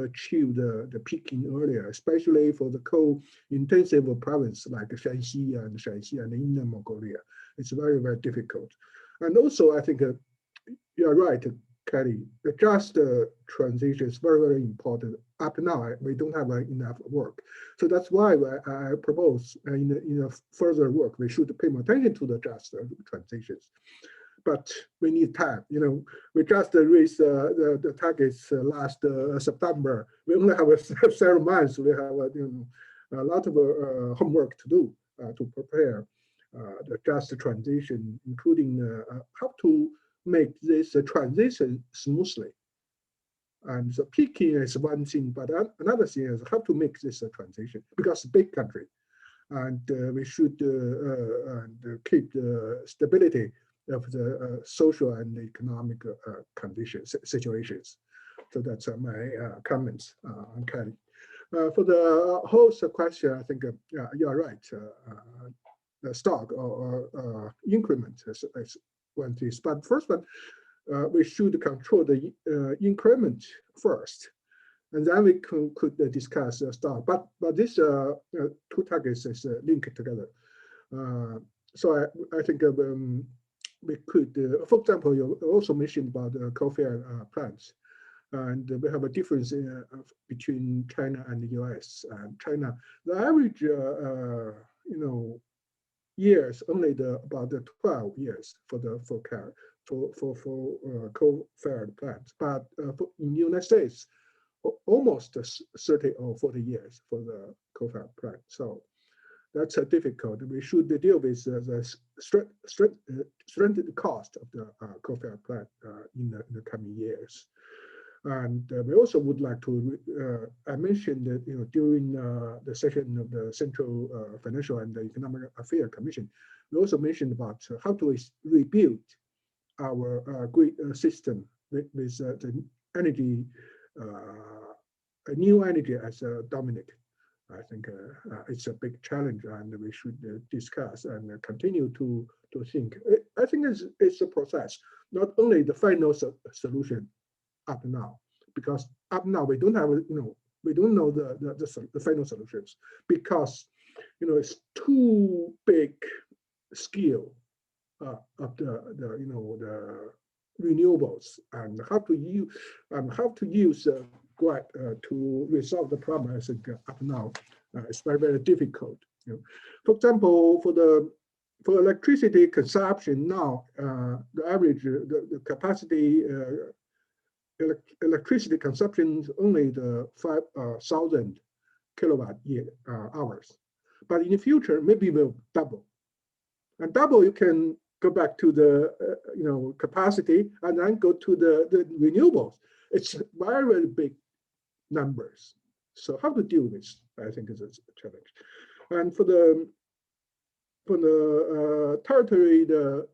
achieve the peaking earlier, especially for the coal-intensive province like Shanxi and Inner Mongolia. It's very, very difficult. And also, I think you're right, Kelly, the just transition is very, very important. Up now, we don't have enough work. So that's why I propose in further work, we should pay more attention to the just transitions. But we need time. We just raised the targets last September. We only have several months. We have a lot of homework to do to prepare the just transition, including how to make this transition smoothly. And the peaking is one thing, but another thing is how to make this transition, because big country, and we should keep the stability of the social and economic conditions, situations. So that's my comments on Kelly. For the host question, I think you're right. The stock or increment is one thing. But first one, we should control the increment first, and then we could discuss the stock. But this two targets is linked together. So I think we could, for example, you also mentioned about the coal-fired plants, and we have a difference between China and the US. And China, the average, years only about the 12 years for coal-fired plants, but in the United States, almost 30 or 40 years for the coal-fired plant. So that's difficult. We should deal with the stranded cost of the coal-fired plant in the coming years. And we also would like to, I mentioned that during the session of the Central Financial and Economic Affairs Commission, we also mentioned about how to rebuild our grid system with the energy, new energy as dominant. I think it's a big challenge, and we should discuss and continue to think. I think it's a process, not only the final solution up now, because up now we don't have, we don't know the final solutions, because it's too big scale of the renewables, and how to use GRAD to resolve the problem. I think up now it's very, very difficult. For example, for electricity consumption now, the average the capacity electricity consumption is only the 5,000 kilowatt hours, but in the future maybe will double, and double you can go back to the capacity and then go to the renewables. It's very, very big numbers. So how to deal with this, I think, is a challenge. And for the territory, the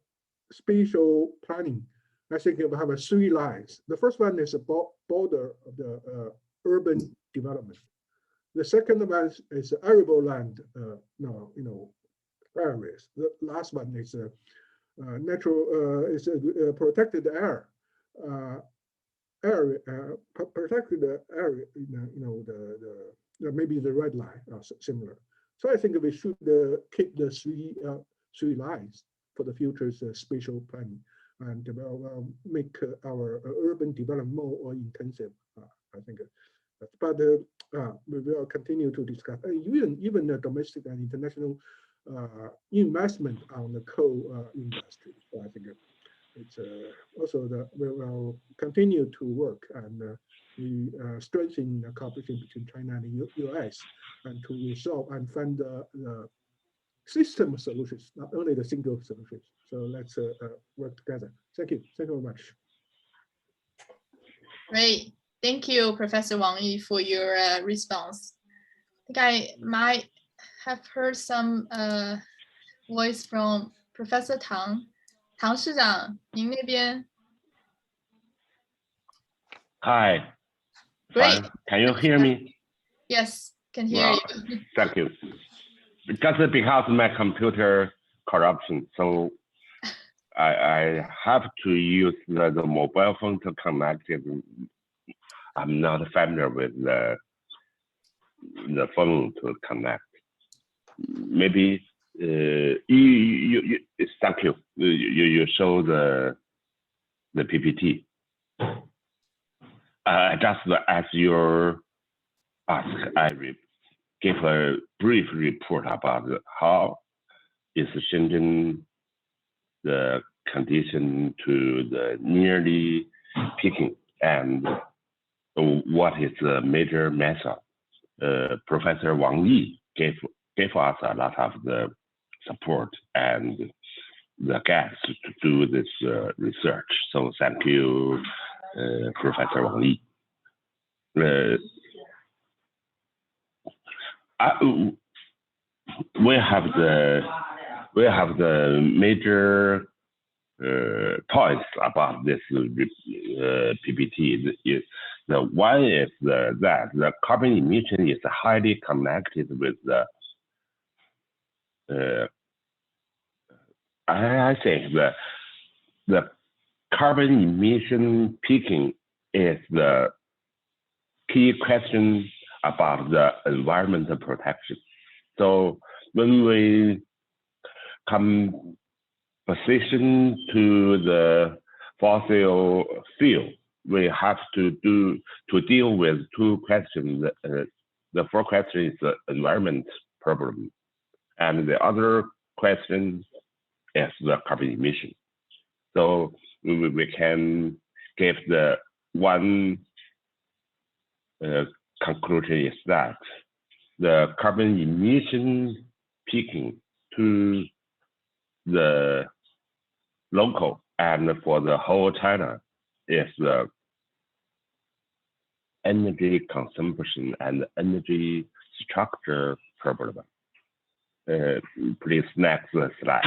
spatial planning, I think we have 3 lines. The first one is a border of the urban development. The second one is arable land, areas. The last one is natural, is protected area. Protected area, maybe the red line or similar. So I think we should keep the three lines for the future's spatial planning, and make our urban development more intensive. I think, but we will continue to discuss even the domestic and international investment on the coal industry. So I think it's also we will continue to work and we strengthen the cooperation between China and the US, and to resolve and find the system solutions, not only the single solutions. So let's work together. Thank you. Thank you very much. Great. Thank you, Professor Wang Yi, for your response. I think I might have heard some voice from Professor Tang. 唐市长，您那边 Hi. Great. Can you hear me? Yes, can hear you. Thank you. Just because of my computer corruption, so I have to use the mobile phone to connect it. I'm not familiar with the phone to connect. Maybe thank you. You show the PPT. Just as you ask, I give a brief report about how is Shenzhen the condition to the nearly peaking, and what is the major method. Professor Wang Yi gave us a lot of the support and the gas to do this research. So thank you, Professor Wang Yi. We have the major points about this PPT. The one is that the carbon emission is highly connected with I think the carbon emission peaking is the key question about the environmental protection. So when we come position to the fossil fuel, we have to deal with 2 questions. The first question is the environment problem, and the other question is the carbon emission. So we can give the one conclusion is that the carbon emission peaking to the local and for the whole China is the energy consumption and energy structure problem. Please next slide.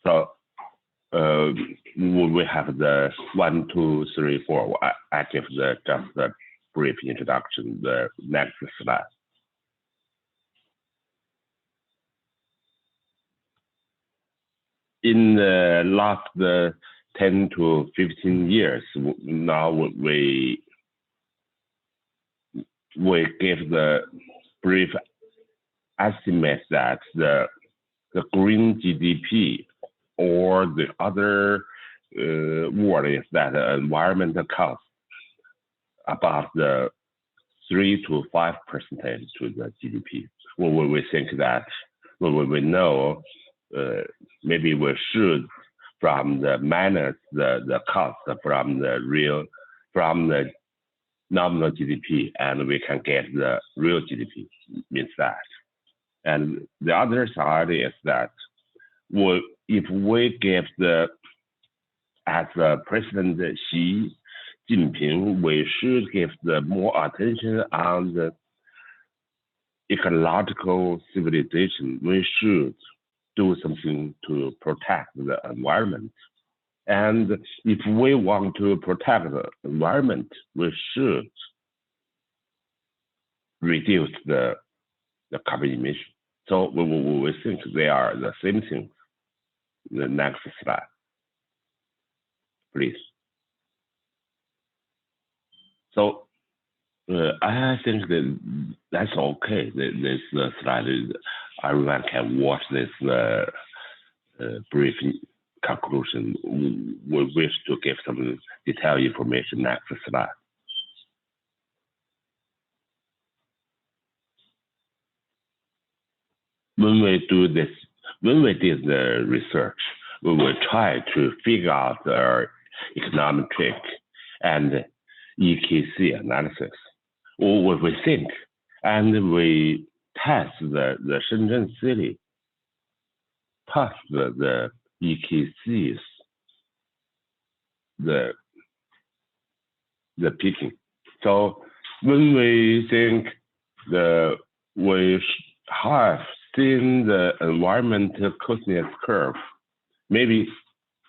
So we have the 1, 2, 3, 4. I give just a brief introduction. The next slide. In the last 10 to 15 years, now we we give the brief estimate that the green GDP or the other word is that environmental cost about the 3 to 5% to the GDP. When we think that, when we know, maybe we should from the minus the cost from the nominal GDP, and we can get the real GDP, means that. And the other side is that if we give as President Xi Jinping, we should give the more attention on the ecological civilization. We should do something to protect the environment. And if we want to protect the environment, we should reduce the carbon emission. So we think they are the same thing. The next slide, please. So I think that's okay. This slide, everyone can watch this brief conclusion. We wish to give some detailed information next slide. When we did the research, we will try to figure out the econometric and EKC analysis. Or we think, and we test the Shenzhen city, pass the EKCs, the picking. So when we think we have seen the environmental closeness curve, maybe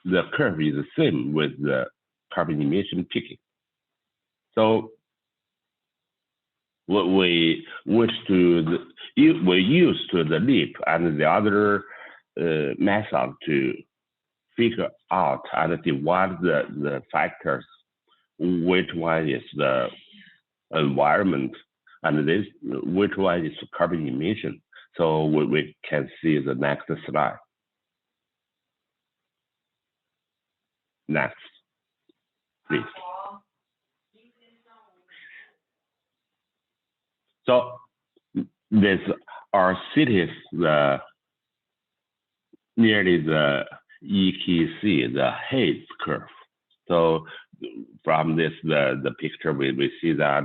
the curve is the same with the carbon emission picking. So we use the leap and the other method to figure out and divide the factors, which one is the environment and which one is carbon emission. So we can see the next slide. Next, please. So these are cities nearly the EKC, the Hayes curve. So from this the picture we see that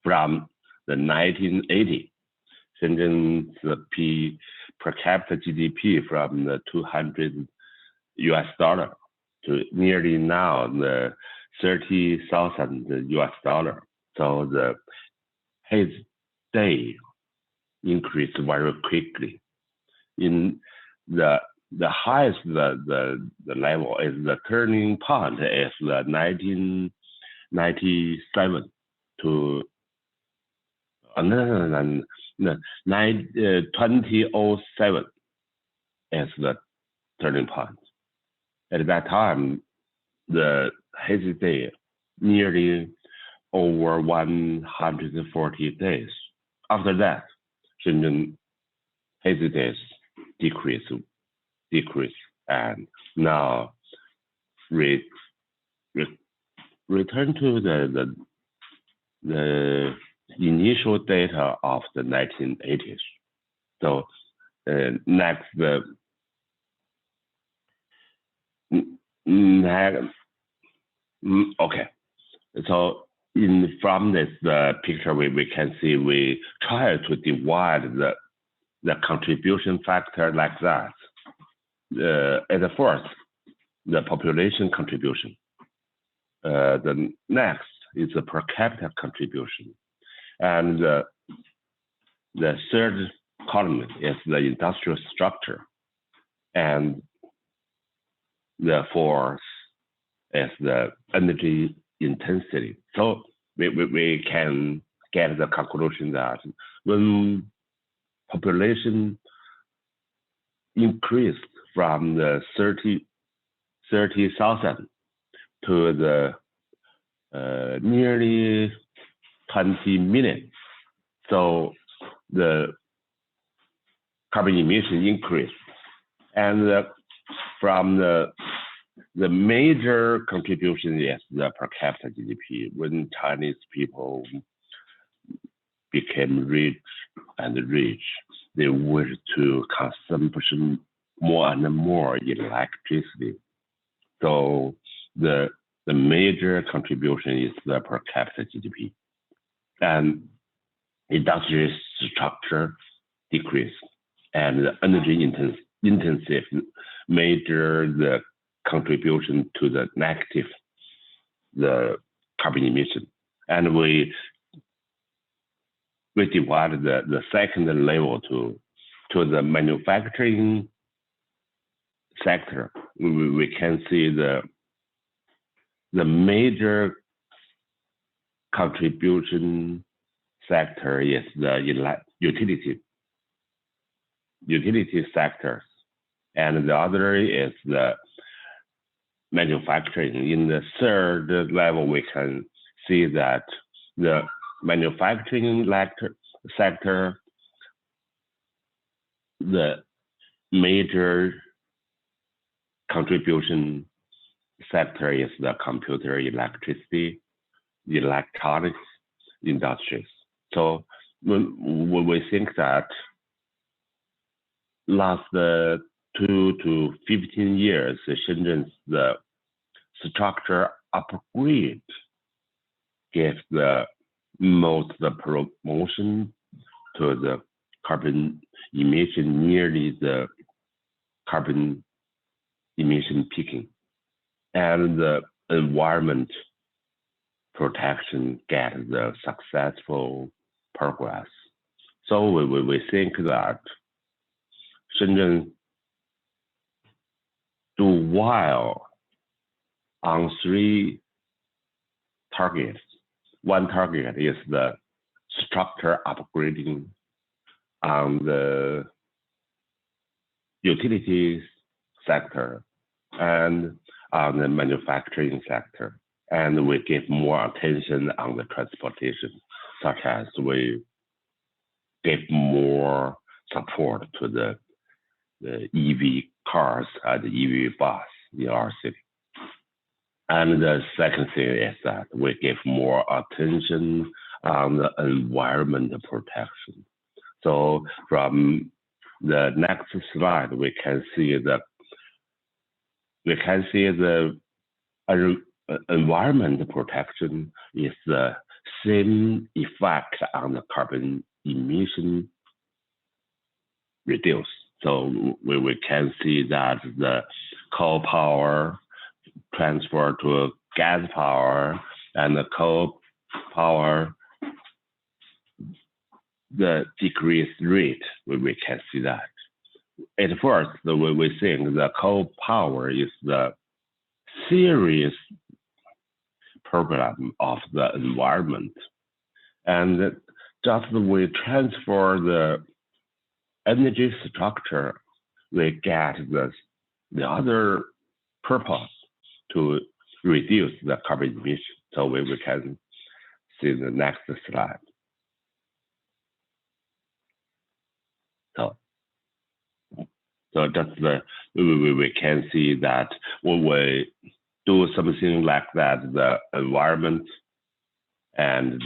from the 1980, Shenzhen's per capita GDP from the $200 to nearly now the $30,000. So the Hayes day increased very quickly. In the highest the level is the turning point is the 1997 to 2007 is the turning point. At that time, the Hayes day nearly over 140 days. After that, Shenzhen Hayes days decrease, and now return to the initial data of the 1980s. So next, okay. So from this picture, we can see we try to divide the contribution factor like that. At the first, the population contribution. The next is the per capita contribution. And the third column is the industrial structure. And the fourth is the energy intensity. So we can get the conclusion that when population increased from the 30,000 to the nearly 20 million. So the carbon emission increased. And from the major contribution is the per capita GDP. When Chinese people became rich and rich, they wished to consume more and more electricity. So the major contribution is the per capita GDP. And industry structure decreased, and the energy intensive major the contribution to the negative the carbon emission. And we divided the second level to the manufacturing sector. We can see the major contribution sector is the utility sectors, and the other is the manufacturing. In the third level, we can see that the manufacturing sector, the major contribution sector is the computer, electricity, electronics industries. So when we think that last 2 to 15 years, Shenzhen's the structure upgrade gave the most the promotion to the carbon emission, nearly the carbon emission peaking, and the environment protection get the successful progress. So we think that Shenzhen do well on 3 targets. One target is the structure upgrading on the utilities sector and on the manufacturing sector. And we give more attention on the transportation, such as we give more support to the EV cars and the EV bus in our city. And the second thing is that we give more attention on the environmental protection. So from the next slide, we can see the environmental protection is the same effect on the carbon emission reduce. So we can see that the coal power transfer to gas power, and the coal power, the decreased rate, we can see that. At first, we think the coal power is the serious problem of the environment. And just we transfer the energy structure, we get the other purpose to reduce the carbon emission. So we can see the next slide. So that's we can see that when we do something like that, the environment and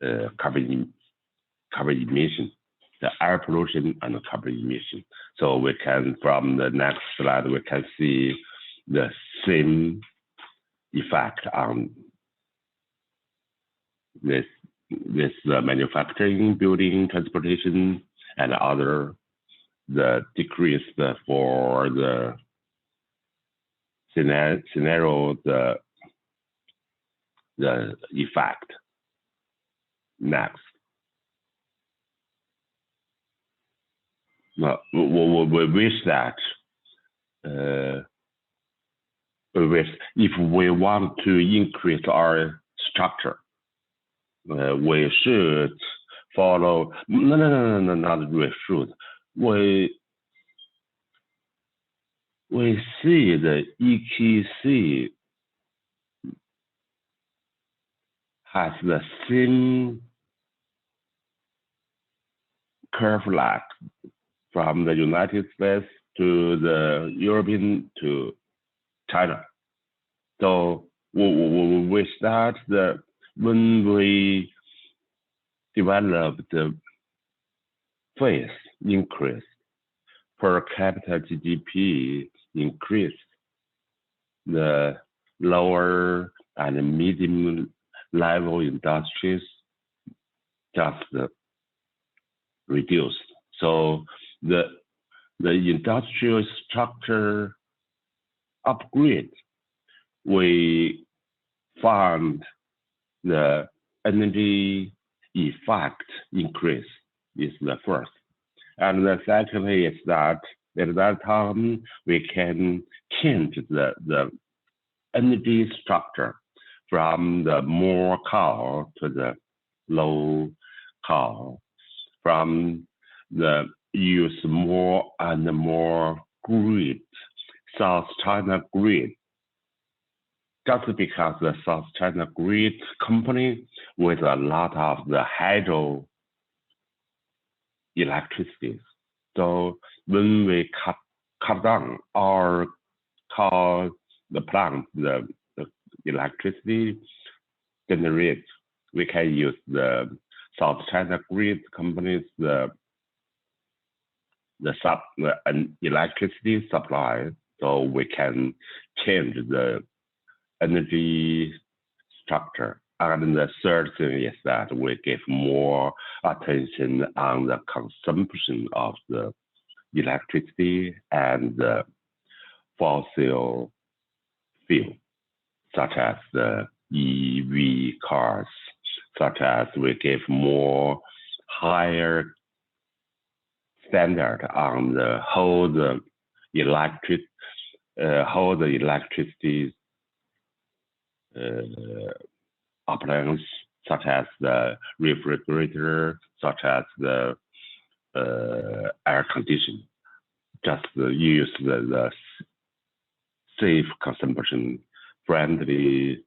the carbon emission, the air pollution and the carbon emission. So we can, from the next slide, we can see the same effect on this manufacturing, building, transportation, and other, the decrease for the scenario, the effect. Next. Well, we wish that if we want to increase our structure, we should follow. No, not we should. We see the EQC has the same curve like from the United States to the European to China. So we start when we develop the phase increase, per capita GDP increase, the lower and medium level industries just reduced. So the industrial structure upgrade, we found the energy effect increase is the first. And the second is that at that time we can change the energy structure from the more coal to the low coal, from the use more and more grid, South China grid. Just because the South China grid company with a lot of the hydro electricity. So when we cut down or call the plant, the electricity generate, we can use the South China grid companies the electricity supply, so we can change the energy structure. And the third thing is that we give more attention on the consumption of the electricity and the fossil fuel, such as the EV cars, such as we give more higher standard on the whole the electricity appliance, such as the refrigerator, such as the air conditioning. Just use the safe consumption, friendly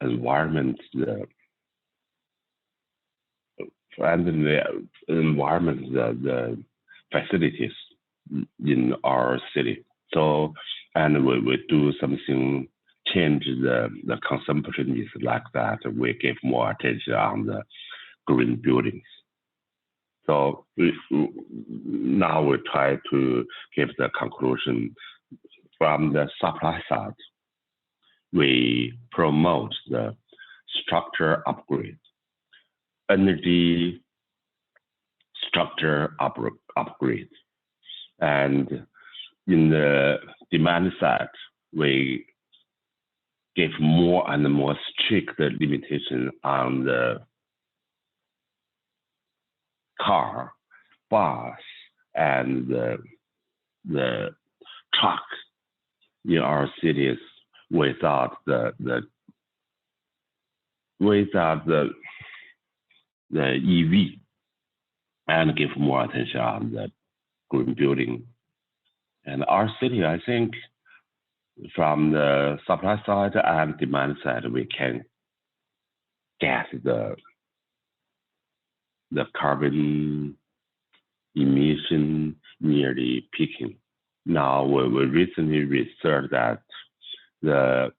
environment, the facilities in our city. So, and we do something, change the consumption is like that. We give more attention on the green buildings. So now we try to give the conclusion from the supply side. We promote the structure upgrade, energy structure upgrade, and in the demand side, we give more and more strict limitation on the car, bus, and the truck in our cities without the EV, and give more attention on the green building. And our city, I think, from the supply side and demand side, we can get the carbon emission nearly peaking. Now, we recently researched that the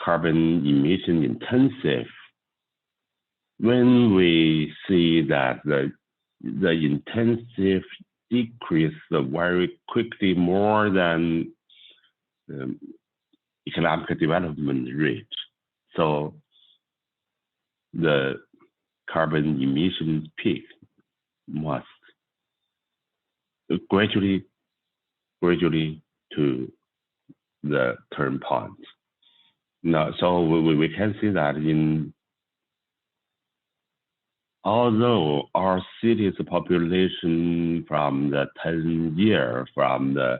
carbon emission intensive, when we see that the intensive decrease very quickly more than economic development rate. So the carbon emission peak must gradually to the turn point. Now, so we can see that although our city's population from the 10 years from the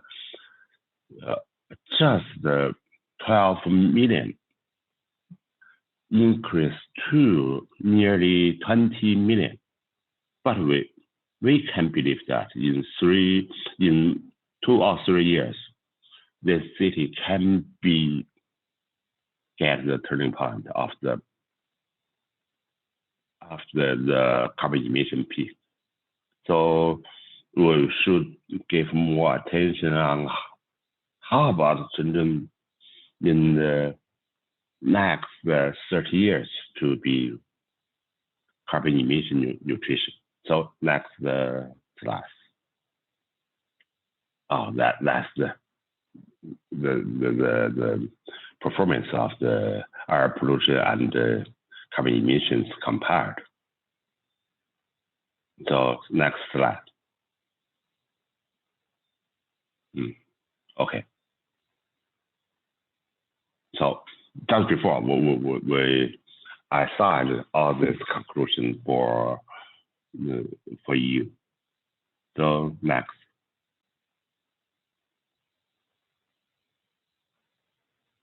just the 12 million increased to nearly 20 million, but we can believe that in 2 or 3 years, this city can get the turning point of the of the carbon emission peak. So we should give more attention on how about Shenzhen in the next 30 years to be carbon emission nutrition. So next slide. Oh, that's the performance of the air pollution and carbon emissions compared. So next slide. Okay. So just before I signed all this conclusion for you. So next.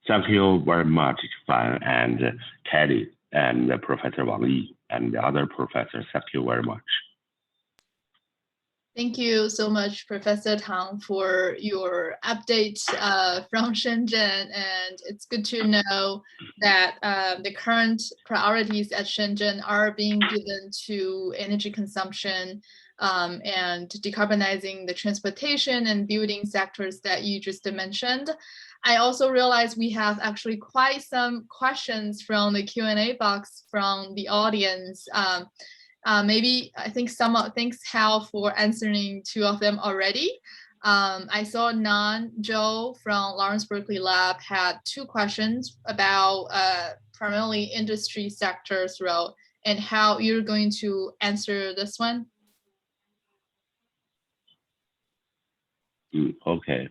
Thank you very much, Fan and Kelly and Professor Wang Yi and the other professors. Thank you very much. Thank you so much, Professor Tang, for your update from Shenzhen. And it's good to know that the current priorities at Shenzhen are being given to energy consumption and decarbonizing the transportation and building sectors that you just mentioned. I also realized we have actually quite some questions from the Q&A box from the audience. Maybe I think thanks Hal for answering 2 of them already. I saw Nan Zhou from Lawrence Berkeley Lab had 2 questions about primarily industry sector's role and how you're going to answer this one. Okay.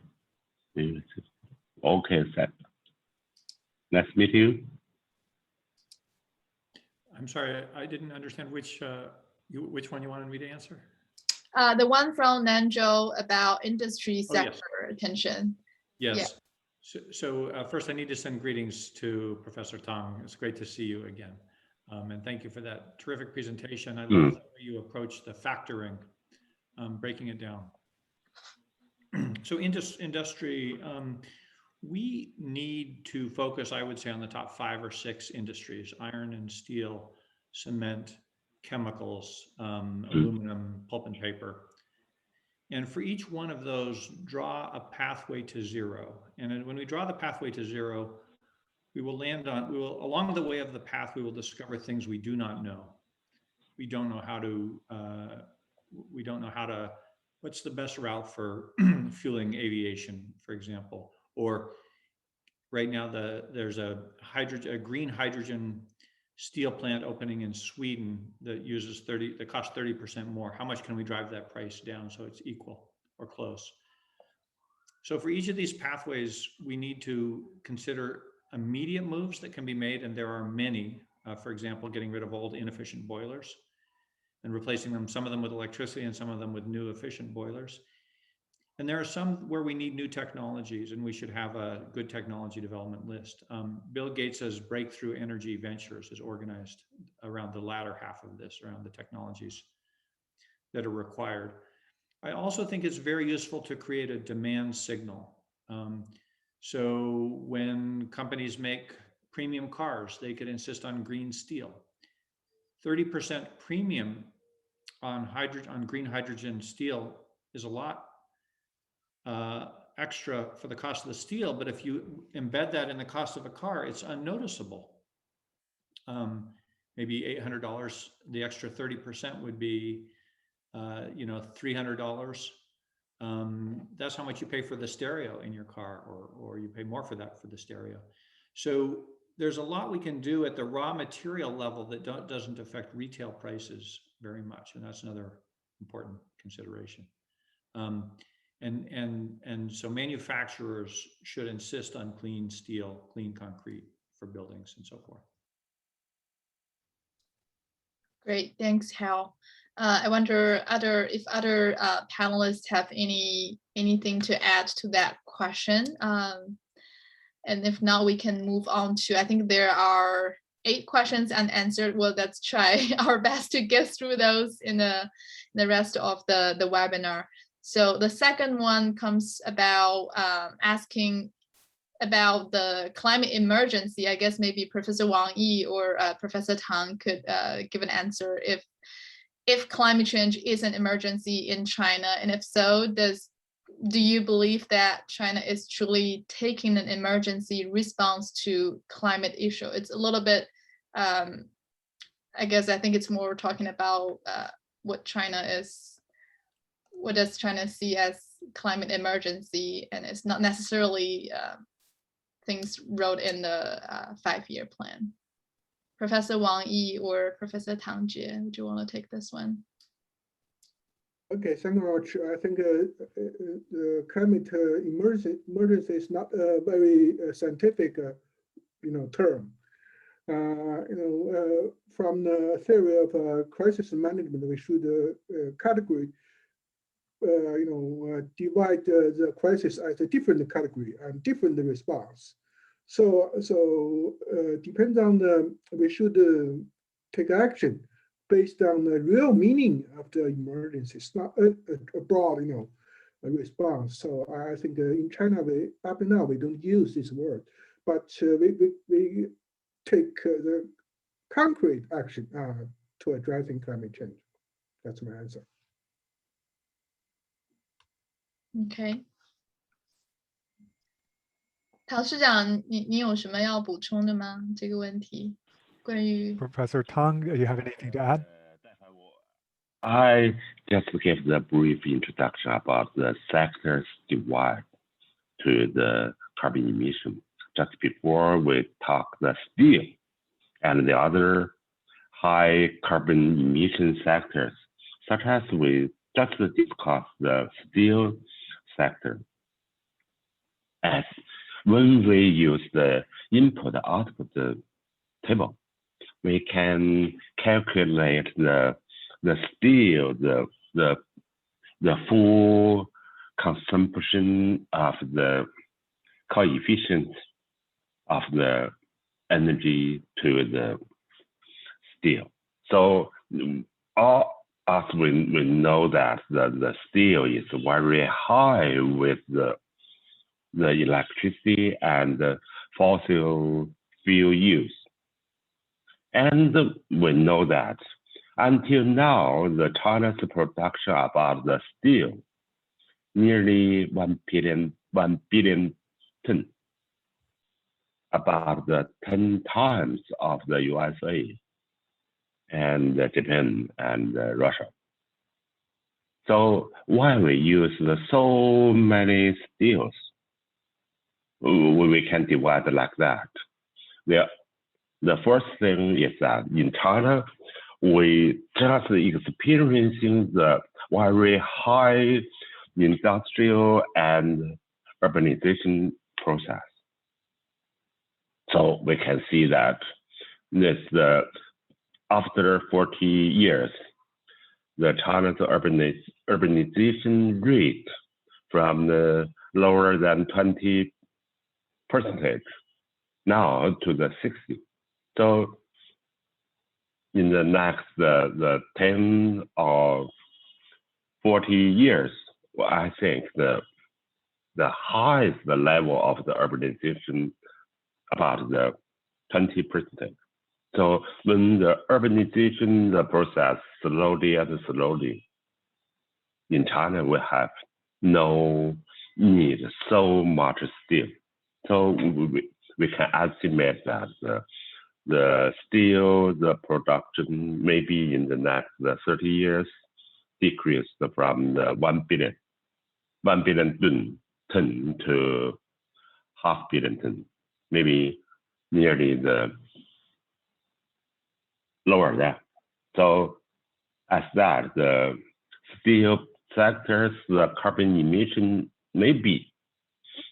Okay, Seth. Nice to meet you. I'm sorry, I didn't understand which one you wanted me to answer. The one from Nanzhou about industry sector attention. Yes. Yeah. So first I need to send greetings to Professor Tang. It's great to see you again. And thank you for that terrific presentation. I love the way you approach the factoring, breaking it down. So industry, we need to focus, I would say, on the top 5 or 6 industries: iron and steel, cement, chemicals, aluminum, pulp and paper. And for each one of those, draw a pathway to zero. And when we draw the pathway to zero, we will along the way of the path, we will discover things we do not know. We don't know how to, what's the best route for fueling aviation, for example, or right now there's a green hydrogen steel plant opening in Sweden that uses that costs 30% more. How much can we drive that price down so it's equal or close? So for each of these pathways, we need to consider immediate moves that can be made, and there are many. For example, getting rid of old inefficient boilers and replacing them, some of them with electricity and some of them with new efficient boilers. And there are some where we need new technologies, and we should have a good technology development list. Bill Gates's Breakthrough Energy Ventures is organized around the latter half of this, around the technologies that are required. I also think it's very useful to create a demand signal. So when companies make premium cars, they could insist on green steel. 30% premium on green hydrogen steel is a lot extra for the cost of the steel, but if you embed that in the cost of a car, it's unnoticeable. Maybe $800. The extra 30% would be, $300. That's how much you pay for the stereo in your car, or you pay more for that for the stereo. So there's a lot we can do at the raw material level that doesn't affect retail prices very much, and that's another important consideration. And so manufacturers should insist on clean steel, clean concrete for buildings and so forth. Great, thanks, Hal. I wonder if other panelists have anything to add to that question. And if not, we can move on to, I think there are 8 questions unanswered. Well, let's try our best to get through those in the rest of the webinar. So the second one comes about asking about the climate emergency, I guess maybe Professor Wang Yi or Professor Tang could give an answer if climate change is an emergency in China, and if so, do you believe that China is truly taking an emergency response to climate issue? It's a little bit, I guess I think it's more talking about what does China see as climate emergency, and it's not necessarily things wrote in the 5-year plan. Professor Wang Yi or Professor Tang Jie, would you want to take this one? Okay, thank you very much. I think the climate emergency is not a very scientific, term. From the theory of crisis management, we should category, divide the crisis as a different category and different response. So depends on we should take action based on the real meaning of the emergency. It's not a broad, response. So I think in China, up and now we don't use this word, but we take the concrete action to addressing climate change. That's my answer. OK， 陶市长，你有什么要补充的吗？这个问题关于 Professor Tang, do you have anything to add? I just gave the brief introduction about the sectors divide to the carbon emission. Just before we talk the steel and the other high carbon emission sectors, such as we just discussed the steel sector. As when we use the input-output table, we can calculate the steel, the full consumption of the coefficient of the energy to the steel. So all us we know that the steel is very high with the electricity and the fossil fuel use. And we know that until now, the China's production about the steel, nearly 1 billion ton, about the 10 times of the USA and Japan and Russia. So why we use so many steels? We can divide like that. The first thing is that in China, we just experiencing the very high industrial and urbanization process. So we can see that this after 40 years, the China's urbanization rate from the lower than 20% now to the 60. So in the next the 10 or 40 years, well, I think the highest level of the urbanization about the 20%. So when the urbanization the process slowly in China, we have no need so much steel. So we can estimate that the steel, the production maybe in the next 30 years decreased from the 1 billion ton to 500 million ton, maybe nearly the lower that. So as that, the steel sectors, the carbon emission may be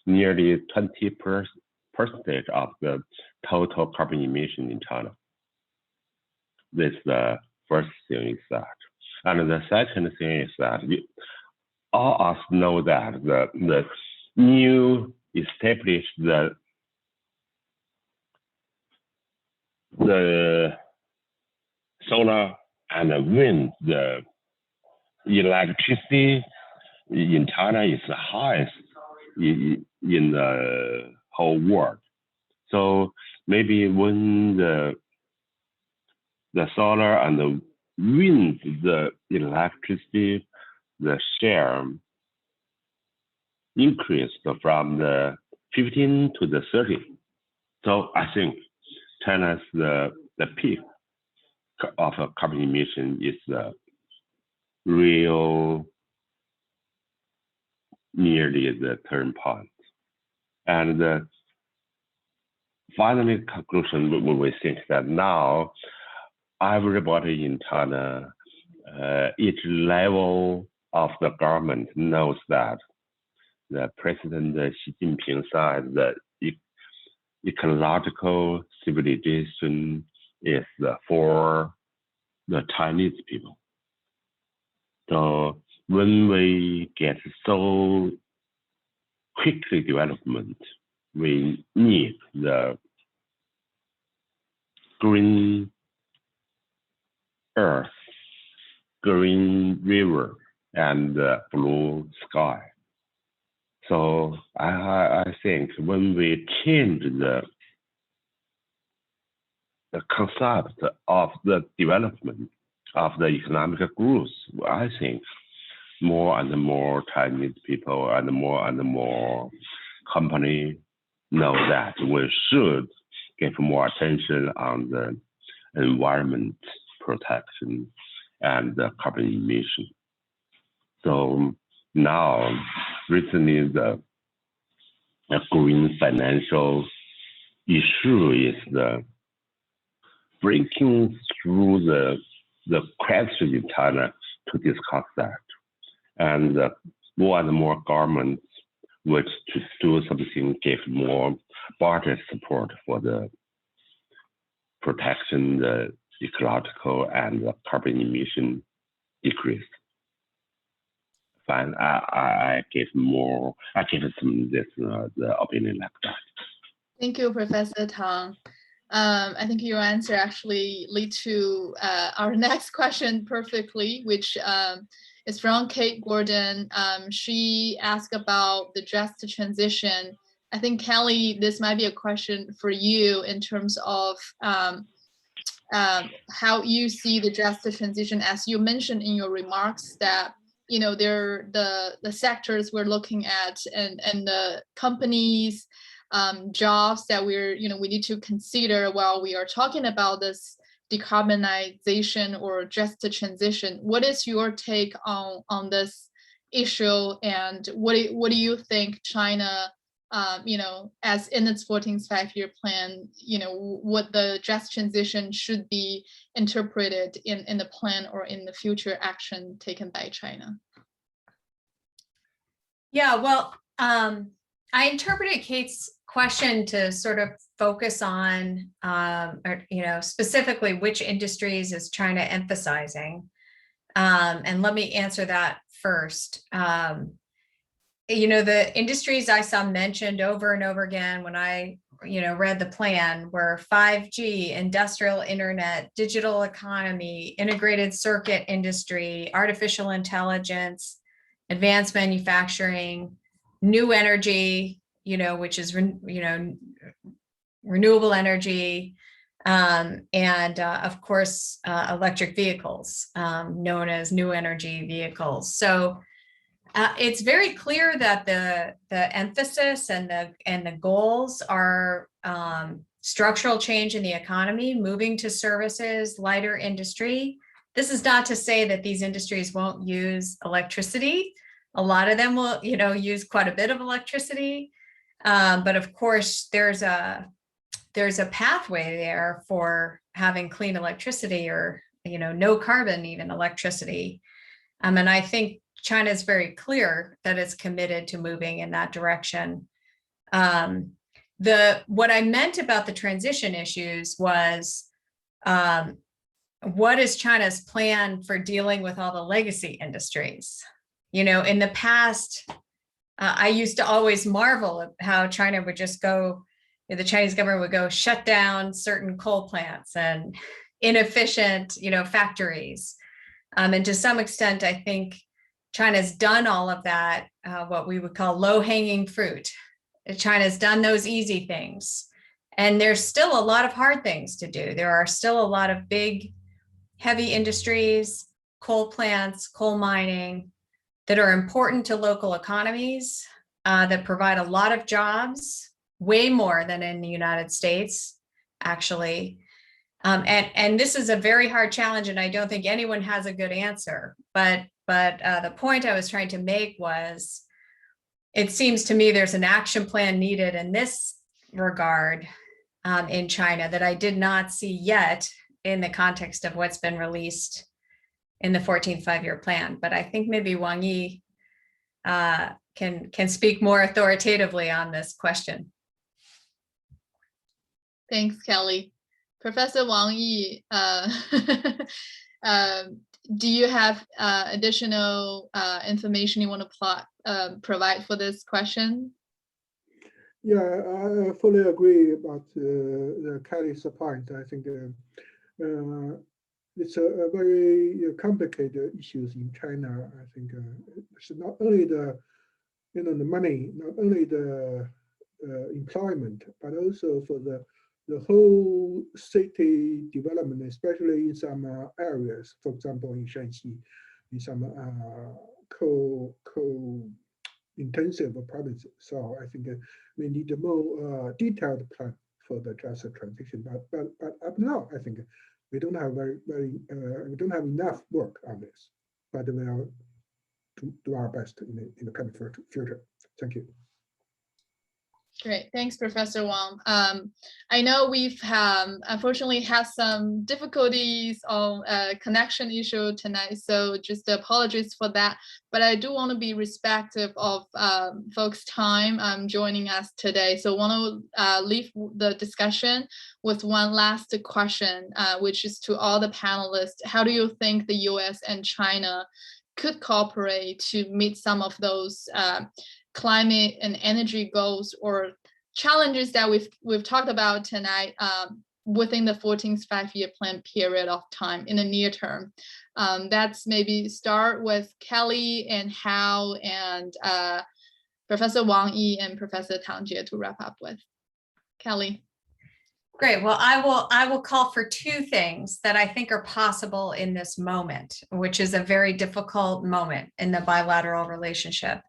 nearly 20% of the total carbon emission in China. This the first thing is that. And the second thing is that all of us know that the new established the solar and the wind, the electricity in China is the highest in the whole world. So maybe when the solar and the wind, the electricity, the share increased from the 15 to the 30. So I think China's the peak of carbon emission is the real nearly the turn point. And the final conclusion, we think that now everybody in China, each level of the government knows that the President Xi Jinping said that ecological civilization is for the Chinese people. So when we get so quickly development, we need the green earth, green river, and blue sky. So I think when we change the concept of the development of the economic growth, I think more and more Chinese people and more company know that we should give more attention on the environment protection and the carbon emission. So now, recently, the green financial issue is the breaking through the question in China to discuss that. And more and more governments which to do something, give more budget support for the protection, the ecological and the carbon emission decrease. Fine, I give some the opinion like that. Thank you, Professor Tang. I think your answer actually lead to our next question perfectly, which is from Kate Gordon. She asked about the just transition. I think, Kelly, this might be a question for you in terms of how you see the just transition, as you mentioned in your remarks that they're the sectors we're looking at and the companies, jobs that we need to consider while we are talking about this decarbonization or just the transition. What is your take on this issue, and what do you think China, as in its 14th five-year plan, what the just transition should be interpreted in the plan or in the future action taken by China? Yeah, well, I interpreted Kate's question to sort of focus on, specifically which industries is China emphasizing. And let me answer that first. The industries I saw mentioned over and over again when I, read the plan were 5G, industrial internet, digital economy, integrated circuit industry, artificial intelligence, advanced manufacturing, new energy, which is, renewable energy, and of course, electric vehicles, known as new energy vehicles. So it's very clear that the emphasis and the goals are structural change in the economy, moving to services, lighter industry. This is not to say that these industries won't use electricity. A lot of them will, use quite a bit of electricity. But of course, there's a pathway there for having clean electricity or, no carbon even electricity. And I think China is very clear that it's committed to moving in that direction. What I meant about the transition issues was, what is China's plan for dealing with all the legacy industries? In the past, I used to always marvel at how China would just go, the Chinese government would go shut down certain coal plants and inefficient, factories. And to some extent, I think China's done all of that, what we would call low-hanging fruit. China's done those easy things. And there's still a lot of hard things to do. There are still a lot of big, heavy industries, coal plants, coal mining that are important to local economies, that provide a lot of jobs, way more than in the United States, actually. And this is a very hard challenge, and I don't think anyone has a good answer. But the point I was trying to make was, it seems to me there's an action plan needed in this regard in China that I did not see yet in the context of what's been released in the 14th five-year plan. But I think maybe Wang Yi can speak more authoritatively on this question. Thanks, Kelly. Professor Wang Yi, do you have additional information you want to provide for this question? Yeah, I fully agree about Kelly's point. I think it's a very complicated issues in China. I think it's not only the the money, not only the employment, but also for the whole city development, especially in some areas. For example, in Shanxi, in some coal-intensive provinces. So I think we need a more detailed plan for the just transition. But up now, I think we don't have we don't have enough work on this. But we will do our best in the coming future. Thank you. Great, thanks, Professor Wang. I know we've unfortunately had some difficulties on connection issue tonight, so just apologies for that. But I do want to be respectful of folks' time joining us today. So I want to leave the discussion with one last question, which is to all the panelists. How do you think the US and China could cooperate to meet some of those climate and energy goals or challenges that we've talked about tonight within the 14th five-year plan period of time in the near term? That's maybe start with Kelly and Hao and Professor Wang Yi and Professor Tang Jie to wrap up with. Kelly. Great. Well, I will call for two things that I think are possible in this moment, which is a very difficult moment in the bilateral relationship.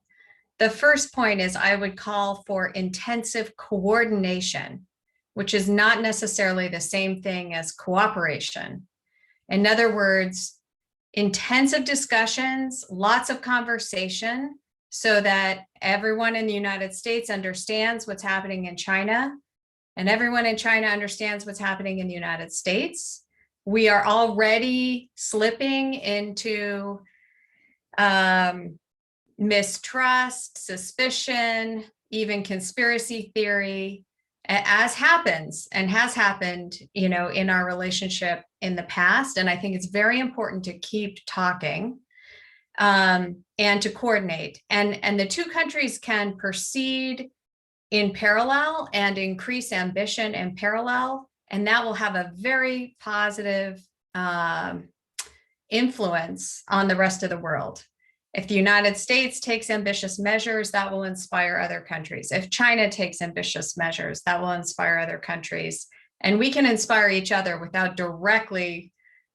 The first point is I would call for intensive coordination, which is not necessarily the same thing as cooperation. In other words, intensive discussions, lots of conversation, so that everyone in the United States understands what's happening in China, and everyone in China understands what's happening in the United States. We are already slipping into mistrust, suspicion, even conspiracy theory, as happens and has happened, in our relationship in the past. And I think it's very important to keep talking and to coordinate. And the two countries can proceed in parallel and increase ambition in parallel, and that will have a very positive influence on the rest of the world. If the United States takes ambitious measures, that will inspire other countries. If China takes ambitious measures, that will inspire other countries. And we can inspire each other without directly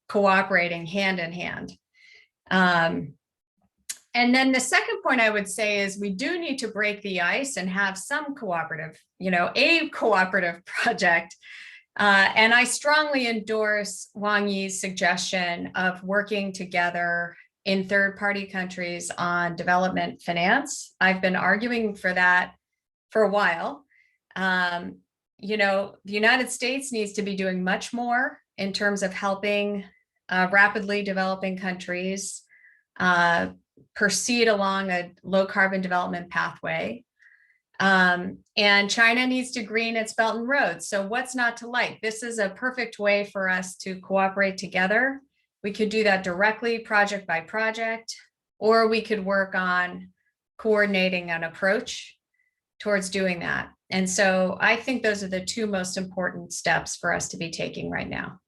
cooperating hand in hand. And then the second point I would say is we do need to break the ice and have some cooperative, a cooperative project. And I strongly endorse Wang Yi's suggestion of working together in third-party countries on development finance. I've been arguing for that for a while. The United States needs to be doing much more in terms of helping rapidly developing countries proceed along a low carbon development pathway. And China needs to green its Belt and Road. So what's not to like? This is a perfect way for us to cooperate together. We could do that directly, project by project, or we could work on coordinating an approach towards doing that. And so I think those are the two most important steps for us to be taking right now.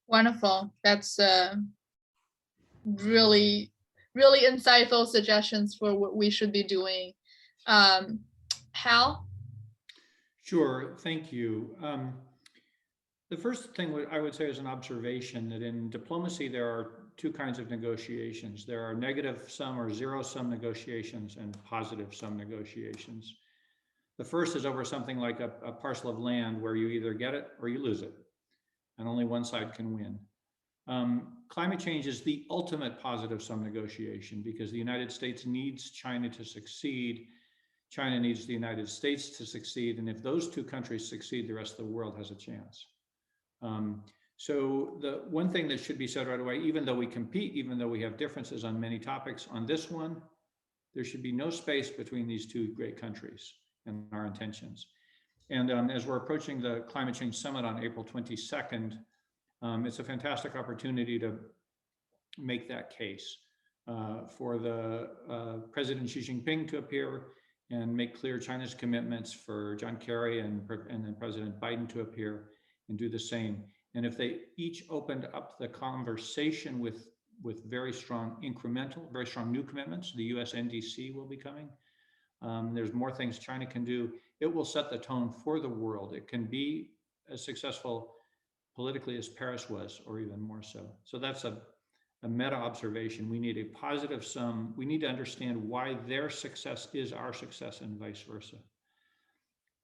Wonderful. That's really, really insightful suggestions for what we should be doing Hal? Sure, thank you. The first thing I would say is an observation that in diplomacy, there are two kinds of negotiations. There are negative sum or zero sum negotiations and positive sum negotiations. The first is over something like a parcel of land where you either get it or you lose it, and only one side can win. Climate change is the ultimate positive sum negotiation because the United States needs China to succeed. China needs the United States to succeed. And if those two countries succeed, the rest of the world has a chance. So the one thing that should be said right away, even though we compete, even though we have differences on many topics, on this one, there should be no space between these two great countries and our intentions. And as we're approaching the Climate Change Summit on April 22nd, it's a fantastic opportunity to make that case for the President Xi Jinping to appear and make clear China's commitments, for John Kerry and then President Biden to appear and do the same. And if they each opened up the conversation with very strong incremental, very strong new commitments, the US NDC will be coming. There's more things China can do. It will set the tone for the world. It can be as successful politically as Paris was, or even more so. So that's a meta observation. We need a positive sum. We need to understand why their success is our success and vice versa.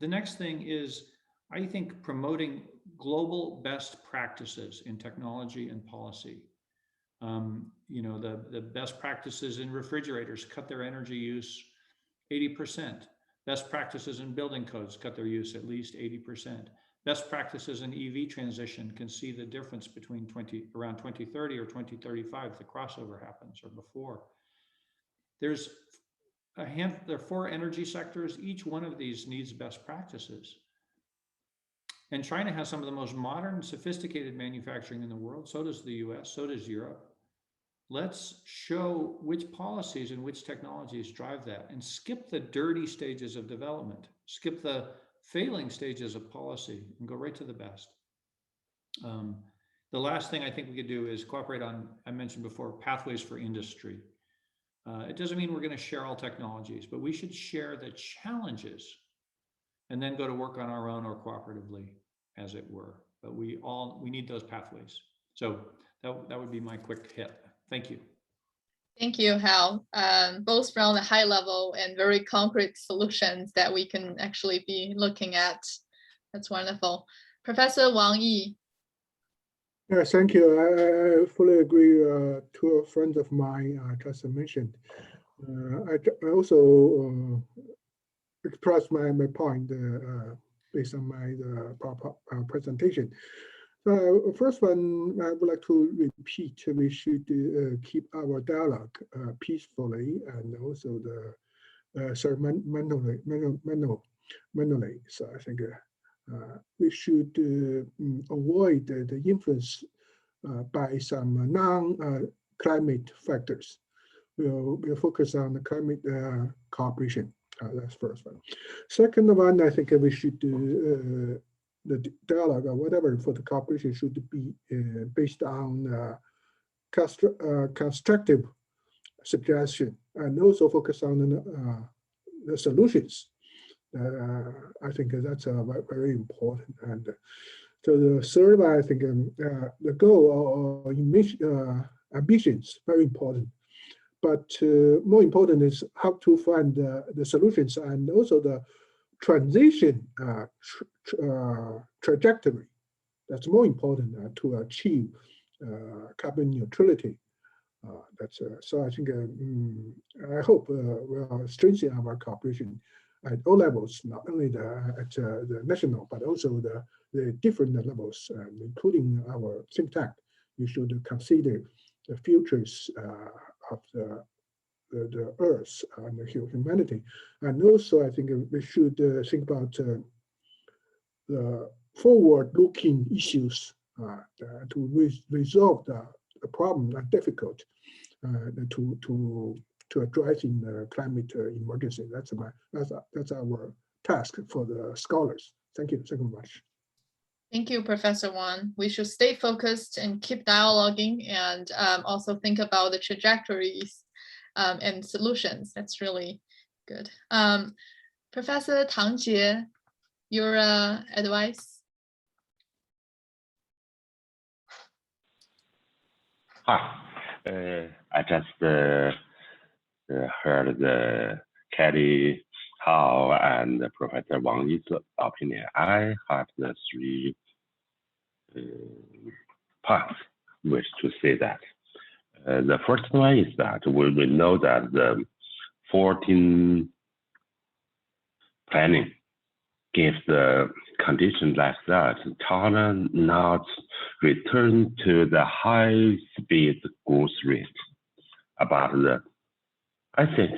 The next thing is, I think, promoting global best practices in technology and policy. You know, the best practices in refrigerators cut their energy use 80%. Best practices in building codes cut their use at least 80%. Best practices in EV transition can see the difference between around 2030 or 2035, the crossover happens, or before. There are 4 energy sectors. Each one of these needs best practices. And China has some of the most modern, sophisticated manufacturing in the world. So does the US, so does Europe. Let's show which policies and which technologies drive that, and skip the dirty stages of development, skip the failing stages of policy, and go right to the best. The last thing I think we could do is cooperate on, I mentioned before, pathways for industry. It doesn't mean we're going to share all technologies, but we should share the challenges and then go to work on our own or cooperatively, as it were. But we need those pathways. So that would be my quick hit. Thank you. Thank you, Hal. Both from the high level and very concrete solutions that we can actually be looking at. That's wonderful. Professor Wang Yi. Yeah, thank you. I fully agree. Two friends of mine just mentioned. I also expressed my point based on my presentation. First one, I would like to repeat, we should keep our dialogue peacefully and also ceremonially. So I think we should avoid the influence by some non-climate factors. We'll focus on the climate cooperation. That's first one. Second one, I think we should do the dialogue or whatever for the cooperation should be based on constructive suggestion, and also focus on the solutions. I think that's very important. And so the third one, I think the goal or ambitions very important. But more important is how to find the solutions and also the transition trajectory. That's more important to achieve carbon neutrality. So I think I hope we'll strengthen our cooperation at all levels, not only at the national, but also the different levels, including our think tank. We should consider the futures of the Earth and the humanity. And also, I think we should think about the forward-looking issues to resolve the problem that difficult to addressing the climate emergency. That's our task for the scholars. Thank you so much. Thank you, Professor Wang. We should stay focused and keep dialoguing, and also think about the trajectories and solutions. That's really good. Professor Tang Jie, your advice? I just heard the Kelly Hao and Professor Wang Yi's opinion. I have the three parts which to say that. The first one is that we know that the 14 planning gives the condition like that, China not return to the high speed growth rate about the, I think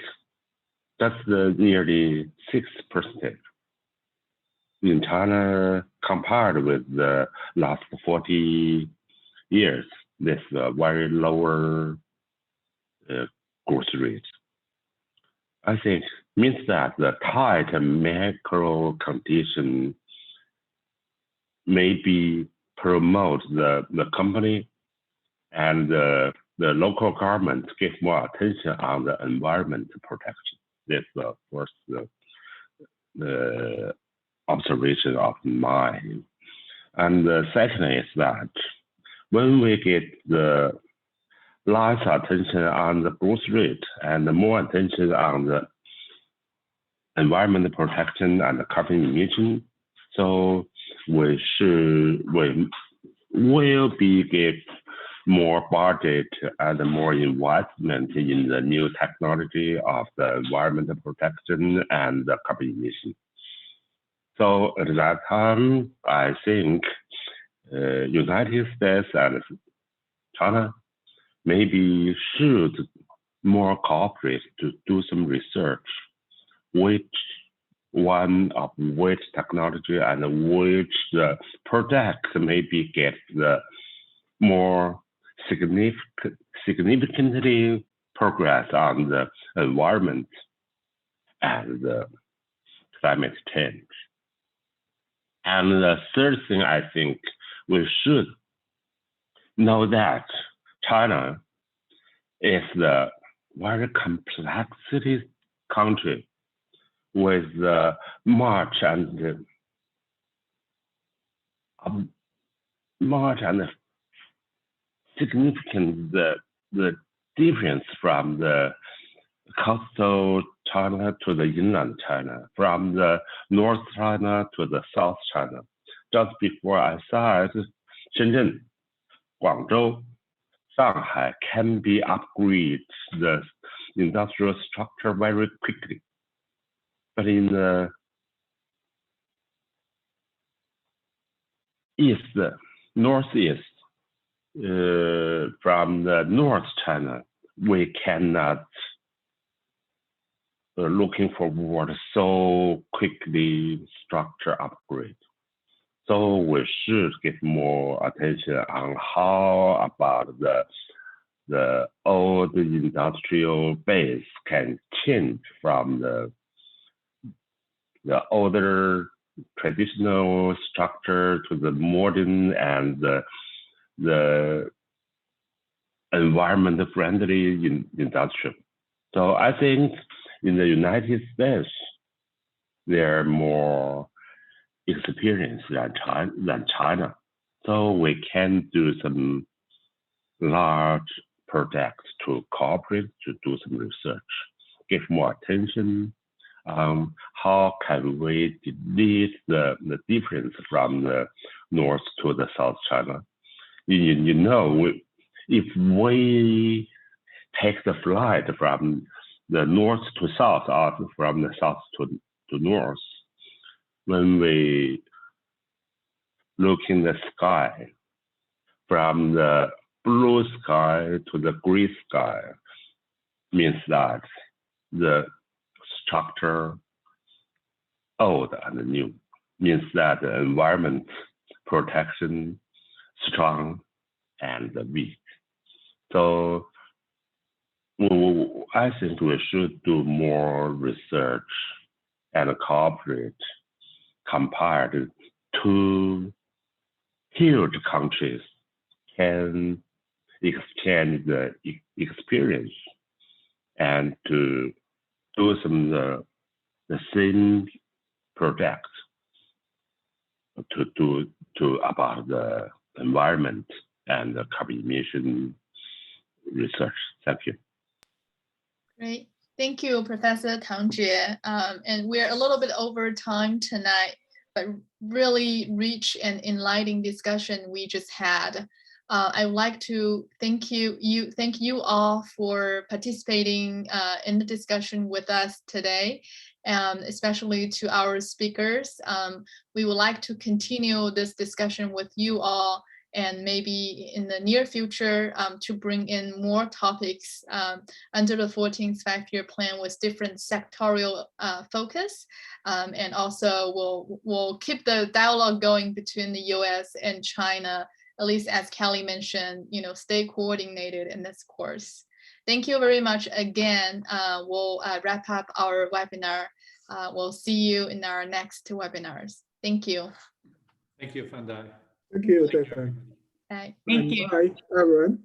that's the nearly 6% in China compared with the last 40 years. This very lower growth rate. I think means that the tight macro condition maybe promote the company and the local government give more attention on the environment protection. That's the first the observation of mine. And the second is that when we get the less attention on the growth rate and more attention on the environmental protection and the carbon emission, so we will be give more budget and more investment in the new technology of the environmental protection and the carbon emission. So at that time, I think United States and China maybe should more cooperate to do some research, which one of which technology and which the project maybe get the more significantly progress on the environment and the climate change. And the third thing, I think we should know that China is the very complexity country with much and significant the difference from the coastal China to the inland China, from the North China to the South China. Just before I said, Shenzhen, Guangzhou, Shanghai can be upgraded the industrial structure very quickly. But in the east, northeast, from the North China, we cannot looking forward so quickly structure upgrade. So we should give more attention on how about the old industrial base can change from the older traditional structure to the modern and the environment friendly industrial. So I think in the United States, they're more experienced than China. So we can do some large projects to cooperate, to do some research, give more attention on how can we delete the difference from the North to the South China. You know, if we take the flight from the North to South or from the South to North, when we look in the sky, from the blue sky to the gray sky, means that the structure old and new, means that the environment protection strong and weak. So I think we should do more research and cooperate compared to huge countries can exchange the experience and to do some the same project to about the environment and the carbon emission research. Thank you. Great. Thank you, Professor Tang Jie. And we're a little bit over time tonight, but really rich and enlightening discussion we just had. I would like to thank you all for participating in the discussion with us today, especially to our speakers. We would like to continue this discussion with you all, and maybe in the near future to bring in more topics under the 14th five-year plan with different sectorial focus. And also we'll keep the dialogue going between the US and China, at least as Kelly mentioned, stay coordinated in this course. Thank you very much again. We'll wrap up our webinar. We'll see you in our next webinars. Thank you. Thank you, Fan Dai. Thank you, Stefan. Bye. Thank you. Bye, everyone.